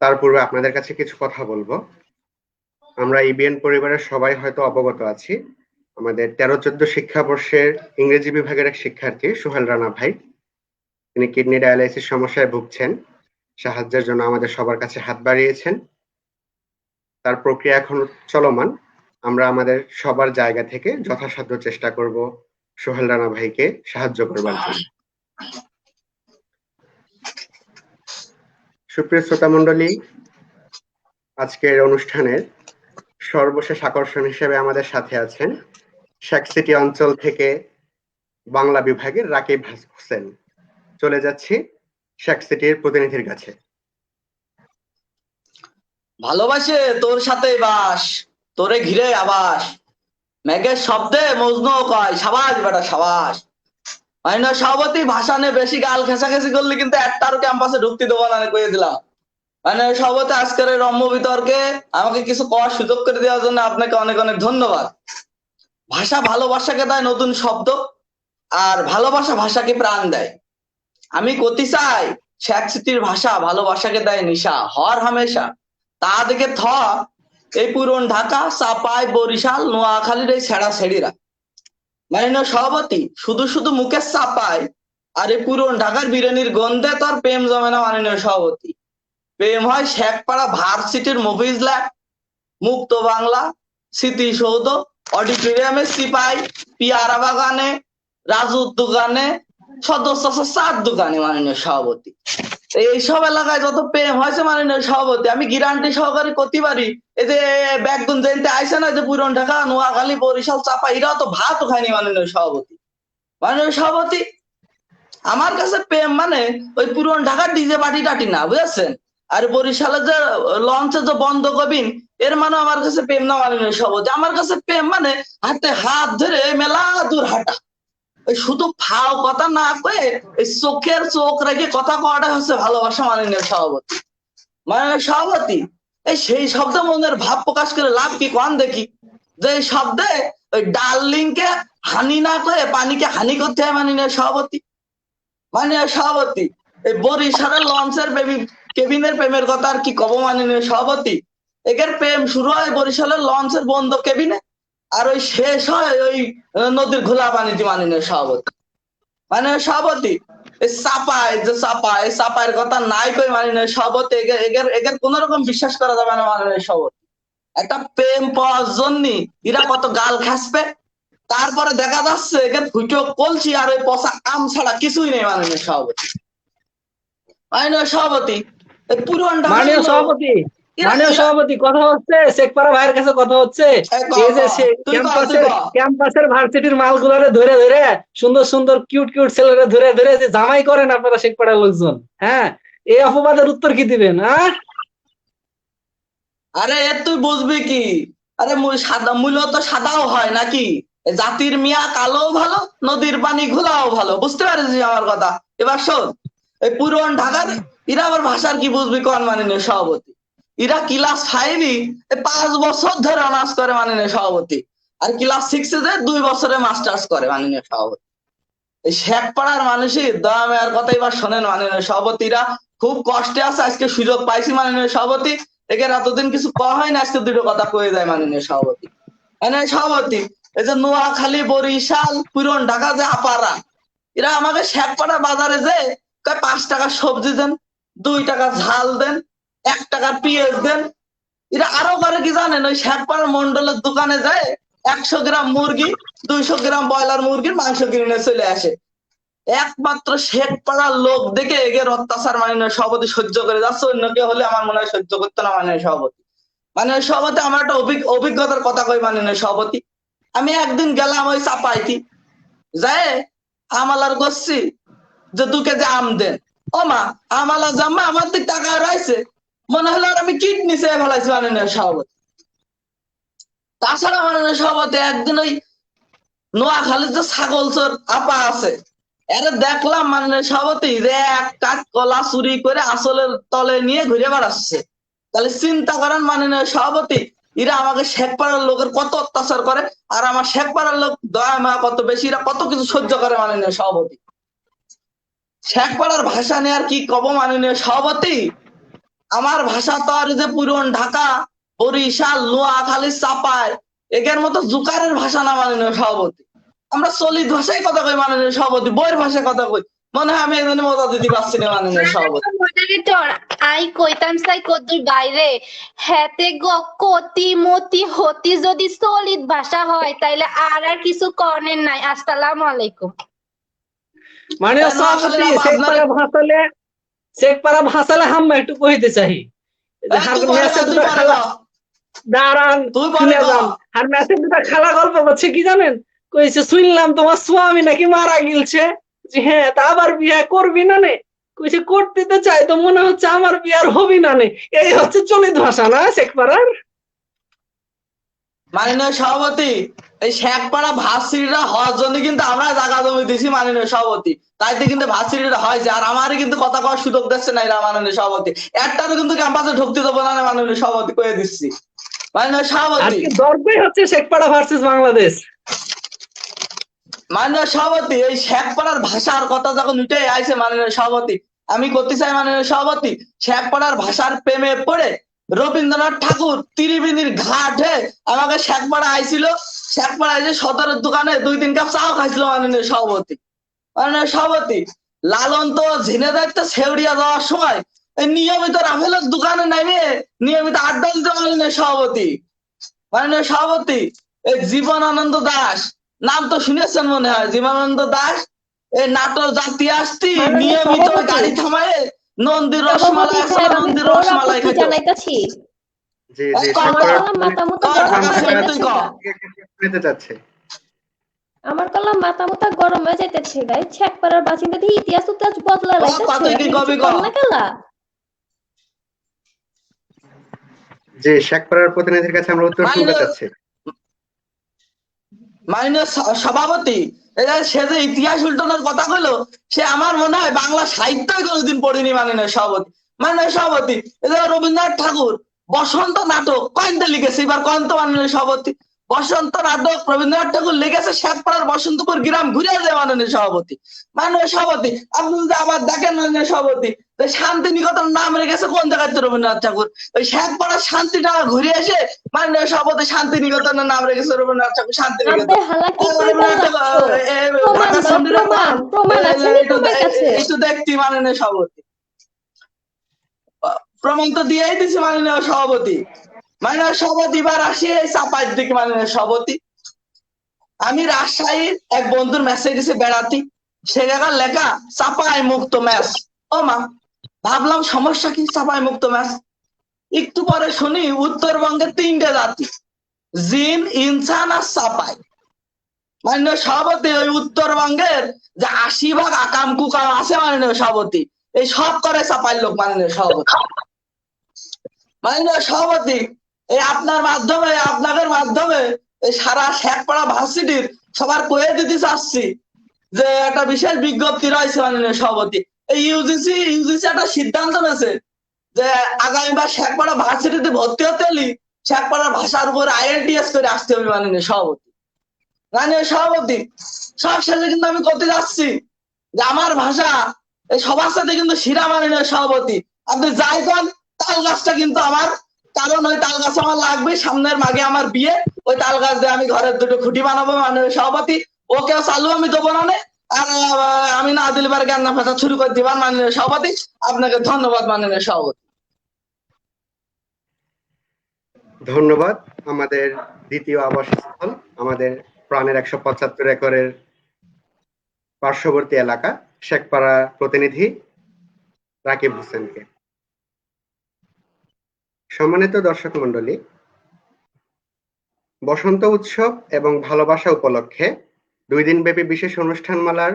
[SPEAKER 2] তার পূর্বে আপনাদের কাছে কিছু কথা বলবো। আমরা ইবিএন পরিবারের সবাই হয়তো অবগত আছি, আমাদের 13-14 শিক্ষাবর্ষের ইংরেজি বিভাগের এক শিক্ষার্থী সোহেল রানা ভাই, তিনি কিডনি ডায়ালাইসিস সমস্যায় ভুগছেন। সাহায্যের জন্য আমাদের সবার কাছে হাত বাড়িয়েছেন। তার প্রক্রিয়া এখন চলমান। আমরা আমাদের সবার জায়গা থেকে যথাসাধ্য চেষ্টা করব সোহেল রানা ভাইকে সাহায্য করবার জন্য। সুপ্রিয় শ্রোতা মণ্ডলী, আজকের অনুষ্ঠানের সর্বশেষ আকর্ষণ হিসেবে আমাদের সাথে আছেন শেখ সিটি অঞ্চল থেকে বাংলা বিভাগের রাকিব হোসেন। চলে যাচ্ছি শেখ সিটির প্রতিনিধির কাছে।
[SPEAKER 3] ভালোবাসে তোর সাথে বাস, তোরে ঘিরে আবাস, মেঘের শব্দে মজনু কয় সাবাস বেটা সাবাস। মাইনর সভাপতি ভাষণে বেশি গাল খেসাখেসি করলে কিন্তু একটারও ক্যাম্পাসে ঢুকতে দেবো না, কয়ে দিলাম। মাইনর সভাপতি আজকের এই রম্য বিতর্কে আমাকে কিছু করার সুযোগ করে দেওয়ার জন্য আপনাকে অনেক অনেক ধন্যবাদ। ভাষা ভালোবাসাকে দেয় নতুন শব্দ, আর ভালোবাসা ভাষাকে প্রাণ দেয়। আমি কতি চাই শেখ সিটির ভাষা ভালোবাসাকে দেয় নিশা হর হামেশা। তা দেখে এই পুরন ঢাকা, চাপাই, বরিশাল, নোয়াখালীর এই ছেড়া ছেড়িরা। মাননীয় সভাপতি শুধু শুধু মুখে চাপায়, আর এই পুরন ঢাকার বিরিয়ানির গন্ধে তোর প্রেম জমে না। মাননীয় সভাপতি, প্রেম হয় শেখপাড়া ভার্সিটির মুভিজ ল্যাব, মুক্ত বাংলা, স্মৃতিসৌধ, অডিটোরিয়ামে, সিপাই, পিয়ারা বাগানে, রাজুর দোকানে, সদস্য চার দোকানে। মাননীয় সভাপতি, এইসব এলাকায় যত প্রেম হয়েছে মাননীয় সভাপতি, আমি গ্যারান্টি সহকারে করতে পারি। এই যে ব্যাগগুন জেনতে আইসে না, যে পুরন ঢাকা, নোয়াখালী, বরিশাল, চাপা, এরাও তো ভাত খায়নি। মাননীয় সভাপতি, মাননীয় সভাপতি, আমার কাছে প্রেম মানে ওই পুরন ঢাকার ডিজে পার্টি টাটি না, বুঝেছেন? আর বরিশালের যে লঞ্চে যে বন্ধ কবিন, এর মানে আমার কাছে প্রেম না। মাননীয় সভাপতি, আমার কাছে প্রেম মানে হাতে হাত ধরে মেলা দূর হাঁটা। ওই শুধু ফাও কথা না কয়ে এই চোখের চোখ রেখে কথা কওয়াটা হচ্ছে ভালোবাসা। মাননীয় সভাপতি, মাননীয় সভাপতি, এই সেই শব্দ মনের ভাব প্রকাশ করে লাভ কি কোন দেখি, যে শব্দে ওই ডার্লিংকে হানি না করে পানিকে হানি করতে হয়। মাননীয় সভাপতি, মাননীয় সভাপতি, এই বরিশালের লঞ্চের কেবিনের প্রেমের কথা আর কি কব। মাননীয় সভাপতি, একের প্রেম শুরু হয় বরিশালের লঞ্চের বন্ধ কেবিনে, আর ওই শেষ হয় ওই নদীর ঘোলা পানিতে। মাননীয় সভাপতি, মাননীয় সভাপতি, এই চাপায় যে চাপায় চাপায়ের কথা নাই কই। মাননীয় সভাপতি, এদের কোন রকম বিশ্বাস করা যাবে না। মাননীয় সভাপতি, একটা প্রেম পাওয়ার জন্য এরা কত গাল খাসবে, তারপরে দেখা যাচ্ছে এদের ফুটো কলছি আর ওই পচা আম ছাড়া কিছুই নেই। মাননীয় সভাপতি, মাননীয় সভাপতি, এই পুরন
[SPEAKER 1] মাননীয় সভাপতি, মাননীয় সভাপতি, কথা হচ্ছে শেখপাড়া ভাইয়ের কাছে কথা হচ্ছে। এই যে ক্যাম্পাসের ভার্সিটির মালগুলোরে ধরে ধরে সুন্দর সুন্দর কিউট কিউট ছেলেরা ধরে ধরে যে জামাই করেন আপনারা শেখপাড়ার লোকজন, হ্যাঁ, এই অপবাদের উত্তর কি দিবেন?
[SPEAKER 3] আরে তুই বুঝবি কি? আরে সাদা মূলত সাদাও হয় নাকি? জাতির মিয়া কালো ভালো, নদীর পানি ঘোলাও ভালো। বুঝতে পারিস আমার কথা? এবার শোন, এই পুরন ঢাকার এরা আবার ভাষার কি বুঝবি কোন? মাননীয় সভাপতি, এরা ক্লাস 5 5 বছর ধরে অনার্স করে। মাননীয় সভাপতি, আর ক্লাস 6 2 বছরে মাস্টার্স করে। মাননীয় সভাপতি, এই শেখপাড়ার মানুষই দয়া মেয়ার কথা এবার শোনেন। মাননীয় সভাপতিরা খুব কষ্টে আছে, আজকে সুযোগ পাইছি। মাননীয় সভাপতি, একে এতদিন কিছু কওয়া হয় না, আজকে দুটো কথা কয়ে যায়। মাননীয় সভাপতি, মাননীয় সভাপতি, এই যে নোয়াখালী, বরিশাল, পুরন ঢাকা যে আপারা, এরা আমাকে শেখপাড়া বাজারে যে 5 টাকার সবজি দেন, 2 টাকা ঝাল দেন, 1 টাকার পেঁয়াজ দেন। এরা আরো করে কি জানেন? ওই শেখপাড়ার মন্ডলের দোকানে যায় 100 গ্রাম মুরগি, 200 গ্রাম ব্রয়লার মুরগির মাংস কিনে চলে আসে। একমাত্র শেখ পাড়ার লোক দেখে এগের অত্যাচার মাননীয় সভাপতি সহ্য করে যাচ্ছে, অন্য কেউ হলে আমার মনে হয় সহ্য করতো না মাননীয় সভাপতি। মাননীয় সভাপতি, আমার একটা অভিজ্ঞতার কথা কই মাননীয় সভাপতি। আমি একদিন গেলাম ওই চাপাইতি, যায় আমালার করছি যে 2 কেজি আম দেন। ও মা, আমালা জাম্মা আমার দিক টাকা রয়েছে, মনে হলো আর আমি কিডনি চেয়ে ফেলাইছি মাননীয় সভাপতি। তাছাড়া মাননীয় সভাপতি একদিন ওই নোয়াখালীর যে ছাগল চোর আপা আছে, এরা দেখলাম মাননীয় সভাপতি যে এক কাঠ কলা চুরি করে আসলের তলে নিয়ে ঘুরে বেড়াচ্ছে। তাহলে চিন্তা করেন মাননীয় সভাপতি, এরা আমাকে শেখপাড়ার লোকের কত অত্যাচার করে, আর আমার শেখপাড়ার লোক দয়া মায়া কত বেশি, এরা কত কিছু সহ্য করে মাননীয় সভাপতি। শেখপাড়ার ভাষা নিয়ে আর কি কব মাননীয় সভাপতি। আমার ভাষা তো আর যে পুরন ঢাকা, বরিশাল, নোয়াখালী, চাপায় এদের মতো জুকারের ভাষা না মাননীয় সভাপতি। আমরা চলিত ভাষায় কথা কই মাননীয় সভাপতি, বইয়ের ভাষায় কথা কই। মনে হয় আমি এখানে মজা দিতে পারছি না মাননীয় সভাপতি।
[SPEAKER 5] মডারেটর আই কইতাম চাই কদ্দুর বাইরে হেতে কতি মতি হতি যদি চলিত ভাষা হয় তাইলে আর কিছু কর্ণের নাই। আসসালামু আলাইকুম।
[SPEAKER 1] মাননীয় সভাপতি, শেখপাড়া ভাষালে হাম্মা একটু কইতে চাই। দাঁড়ান, শুনে যান। আর মেসেজ দুটা খালা গল্প করছে কি জানেন, কইছে শুনলাম তোমার স্বামী নাকি মারা গিলছে। হ্যাঁ, তা আবার বিয়ে করবি না নে? কইছে করতে তো চাই, তো মনে হচ্ছে আমার বিয়ে আর হবি না নে। এই হচ্ছে চলিত ভাষা না শেখপাড়ার?
[SPEAKER 3] মাননীয় সভাপতি, এই শেখপাড়া ভাষীরা হওয়ার জন্য কিন্তু আমরা জায়গা জমি দিছি মাননীয় সভাপতি, তাইতে কিন্তু ভাষীরা হয়েছে। আর আমারই কিন্তু কথা কওয়ার সুযোগ দিচ্ছে না এরা মাননীয় সভাপতি। একটারও কিন্তু ক্যাম্পাসে ঢুকতে দেবো না মাননীয় সভাপতি, কয়ে দিচ্ছি মাননীয় সভাপতি।
[SPEAKER 1] দরকারই হচ্ছে শেখপাড়া ভার্সেস বাংলাদেশ।
[SPEAKER 3] মাননীয় সভাপতি, এই শেখপাড়ার ভাষার কথা যখন উঠে আইছে মাননীয় সভাপতি, আমি করতে চাই মাননীয় সভাপতি, শেখপাড়ার ভাষার প্রেমে পড়ে রবীন্দ্রনাথ ঠাকুর ত্রিবেণীর ঘাটে আমাকে শেখপাড়া আইছিল। শেখপাড়া এসে 17 দোকানে 2-3 কাপ চাও খাইছিল মাননীয় সভাপতি। মাননীয় সভাপতি, লালন তো ঝিনেদার ছেউড়িয়া যাওয়ার সময় এই নিয়মিত রাফেলের দোকানে নেমে নিয়মিত আড্ডা দিতে মাননীয় সভাপতি। মাননীয় সভাপতি, এই জীবনানন্দ দাস নাম তো শুনেছেন মনে হয়, জীবনানন্দ দাস এই নাটোর জাতি আসতি নিয়মিত গাড়ি থামায় নন্দী রসমালাই আছে, নন্দী রসমালাই খাইতো।
[SPEAKER 6] জানাইতাছি
[SPEAKER 2] জি জি,
[SPEAKER 6] আমার কলম মাথা মুতা গরম হয়ে যাইতেছে গাই। শেখপাড়ার বাসিন্দা দিয়ে ইতিহাস উতিহাস বদলা লাইতেছে।
[SPEAKER 2] যে শেখপাড়ার প্রতিনিধির কাছে আমরা উত্তর শুনতে চাচ্ছি।
[SPEAKER 3] মাননীয় সভাপতি, সে যে ইতিহাস উল্টানোর কথা কইলো, সে আমার মনে হয় বাংলা সাহিত্যই কোনোদিন পড়িনি মাননীয় সভাপতি। মাননীয় সভাপতি, রবীন্দ্রনাথ ঠাকুর বসন্ত নাটক কয়েনটা লিখেছে, এবার কয়েন তো মাননীয় সভাপতি। বসন্ত নাটক রবীন্দ্রনাথ ঠাকুর লিখেছে শেখপাড়ার বসন্তপুর গ্রাম ঘুরে যায় মাননীয় সভাপতি। মাননীয় সভাপতি, আপনি যদি আবার দেখেন মাননীয় সভাপতি, শান্তিনিকেতন নাম রেখেছে কোন জায়গায় রবীন্দ্রনাথ ঠাকুর, ওই শেখপাড়ার শান্তিটা ঘুরে এসে মাননীয় সভাপতি শান্তিনিকেতনের নাম রেখেছে রবীন্দ্রনাথ ঠাকুর শান্তিনিকেতন। একটু দেখছি মাননীয় সভাপতি, প্রমাণ তো দিয়েই দিচ্ছে মাননীয় সভাপতি। মাননীয় সভাপতি, এবার আসি চাপাইয়ের দিকে মাননীয় সভাপতি। আমি রাজশাহীর এক বন্ধুর মেসেজ দিছে বেড়াতি, সে জায়গার লেখা চাপাই মুক্ত ম্যাচ। ও মা, ভাবলাম সমস্যা কি চাপাই মুক্ত ম্যাচ। একটু পরে শুনি উত্তরবঙ্গের 3টে জাতি, জিন, ইনসান আর চাপাই। মাননীয় সভাপতি, ওই উত্তরবঙ্গের যে 80 ভাগ আকাম কুকাম আছে মাননীয় সভাপতি, এই সব করে চাপাই লোক মাননীয় সভাপতি। মাননীয় সভাপতি, এই আপনার মাধ্যমে আপনাদের মাধ্যমে এই সারা শেখপাড়া ভার্সিটির সবার কয়ে দিতে চাচ্ছি যে একটা বিশেষ বিজ্ঞপ্তি রয়েছে মাননীয় সভাপতি। এই ইউজিসি একটা সিদ্ধান্ত নিয়েছে যে আগামীবার শেখপাড়া ভার্সিটিতে ভর্তি হতে হলে শেখপাড়ার ভাষার উপর IELTS করে আসতে হবে মাননীয় সভাপতি। মাননীয় সভাপতি, সব শেষে কিন্তু আমি করতে যাচ্ছি যে আমার ভাষা এই সবার সাথে কিন্তু শিরা মাননীয় সভাপতি। আপনি যাই করেন, তাল গাছটা কিন্তু আমার, কারণ ওই তাল গাছ আমার লাগবে, সামনের মাগে আমার বিয়ে, ওই তাল গাছ দিয়ে আমি ঘরের 2টো খুঁটি বানাবো মাননীয় সভাপতি। ওকেও চালু আমি দেবো না, আর আমি না দিলে পারে জ্ঞান ফেসা শুরু করে দিবার মাননীয় সভাপতি। আপনাকে ধন্যবাদ মাননীয় সভাপতি।
[SPEAKER 2] ধন্যবাদ। আমাদের দ্বিতীয় আবাসস্থল, আমাদের প্রাণের 175 একরের পার্শ্ববর্তী এলাকা শেখপাড়া প্রতিনিধি রাকিব হোসেনকে। সম্মানিত দর্শক মণ্ডলী, বসন্ত উৎসব এবং ভালোবাসা উপলক্ষে 2 দিনব্যাপী বিশেষ অনুষ্ঠানমালার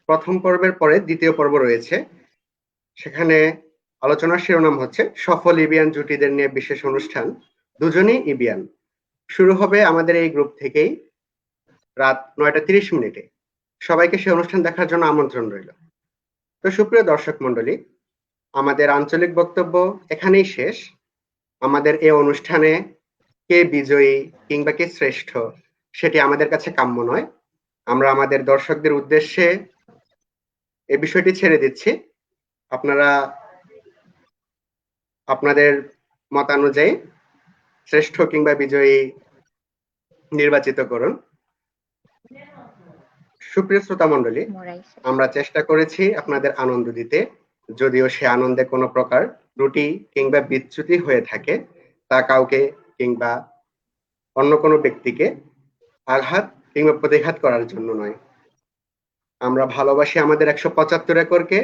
[SPEAKER 2] প্রথম পর্বের পরে দ্বিতীয় পর্ব রয়েছে। সেখানে আলোচনার শিরোনাম হচ্ছে সফল ইবিয়ান জুটিদের নিয়ে বিশেষ অনুষ্ঠান, দুজনেই ইবিয়ান। শুরু হবে আমাদের এই গ্রুপ থেকেই রাত 9:30 সবাইকে সেই অনুষ্ঠান দেখার জন্য আমন্ত্রণ রইল। তো সুপ্রিয় দর্শক মণ্ডলী, আমাদের আঞ্চলিক বক্তব্য এখানেই শেষ। আমাদের এই অনুষ্ঠানে কে বিজয়ী কিংবা কে শ্রেষ্ঠ সেটি আমাদের কাছে কাম্য নয়। আমরা আমাদের দর্শকদের উদ্দেশ্যে এই বিষয়টি ছেড়ে দিচ্ছি। আপনারা আপনাদের মতানুযায়ী শ্রেষ্ঠ কিংবা বিজয়ী নির্বাচিত করুন। সুপ্রিয় শ্রোতা মণ্ডলী, আমরা চেষ্টা করেছি আপনাদের আনন্দ দিতে। যদিও সে আনন্দে কোনো প্রকার ত্রুটি কিংবা বিচ্যুতি হয়ে থাকে, তা কাউকে কিংবা অন্য কোনো ব্যক্তিকে আঘাত কিংবা প্রতিঘাত করার জন্য নয়। আমরা ভালোবাসি আমাদের 175 একরকে।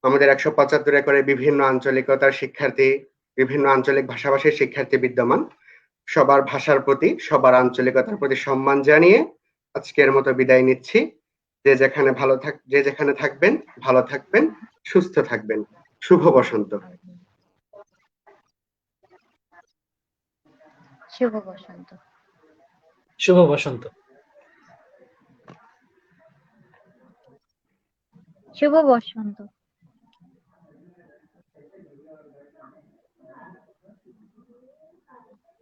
[SPEAKER 2] আমাদের 175 একরে বিভিন্ন আঞ্চলিকতার শিক্ষার্থী, বিভিন্ন আঞ্চলিক ভাষাভাষীর শিক্ষার্থী বিদ্যমান। সবার ভাষার প্রতি, সবার আঞ্চলিকতার প্রতি সম্মান জানিয়ে আজকের মতো বিদায় নিচ্ছি। যে যেখানে থাকবেন ভালো থাকবেন, সুস্থ থাকবেন। শুভ বসন্ত।
[SPEAKER 4] শুভ বসন্ত।
[SPEAKER 1] শুভ বসন্ত।
[SPEAKER 4] শুভ বসন্ত।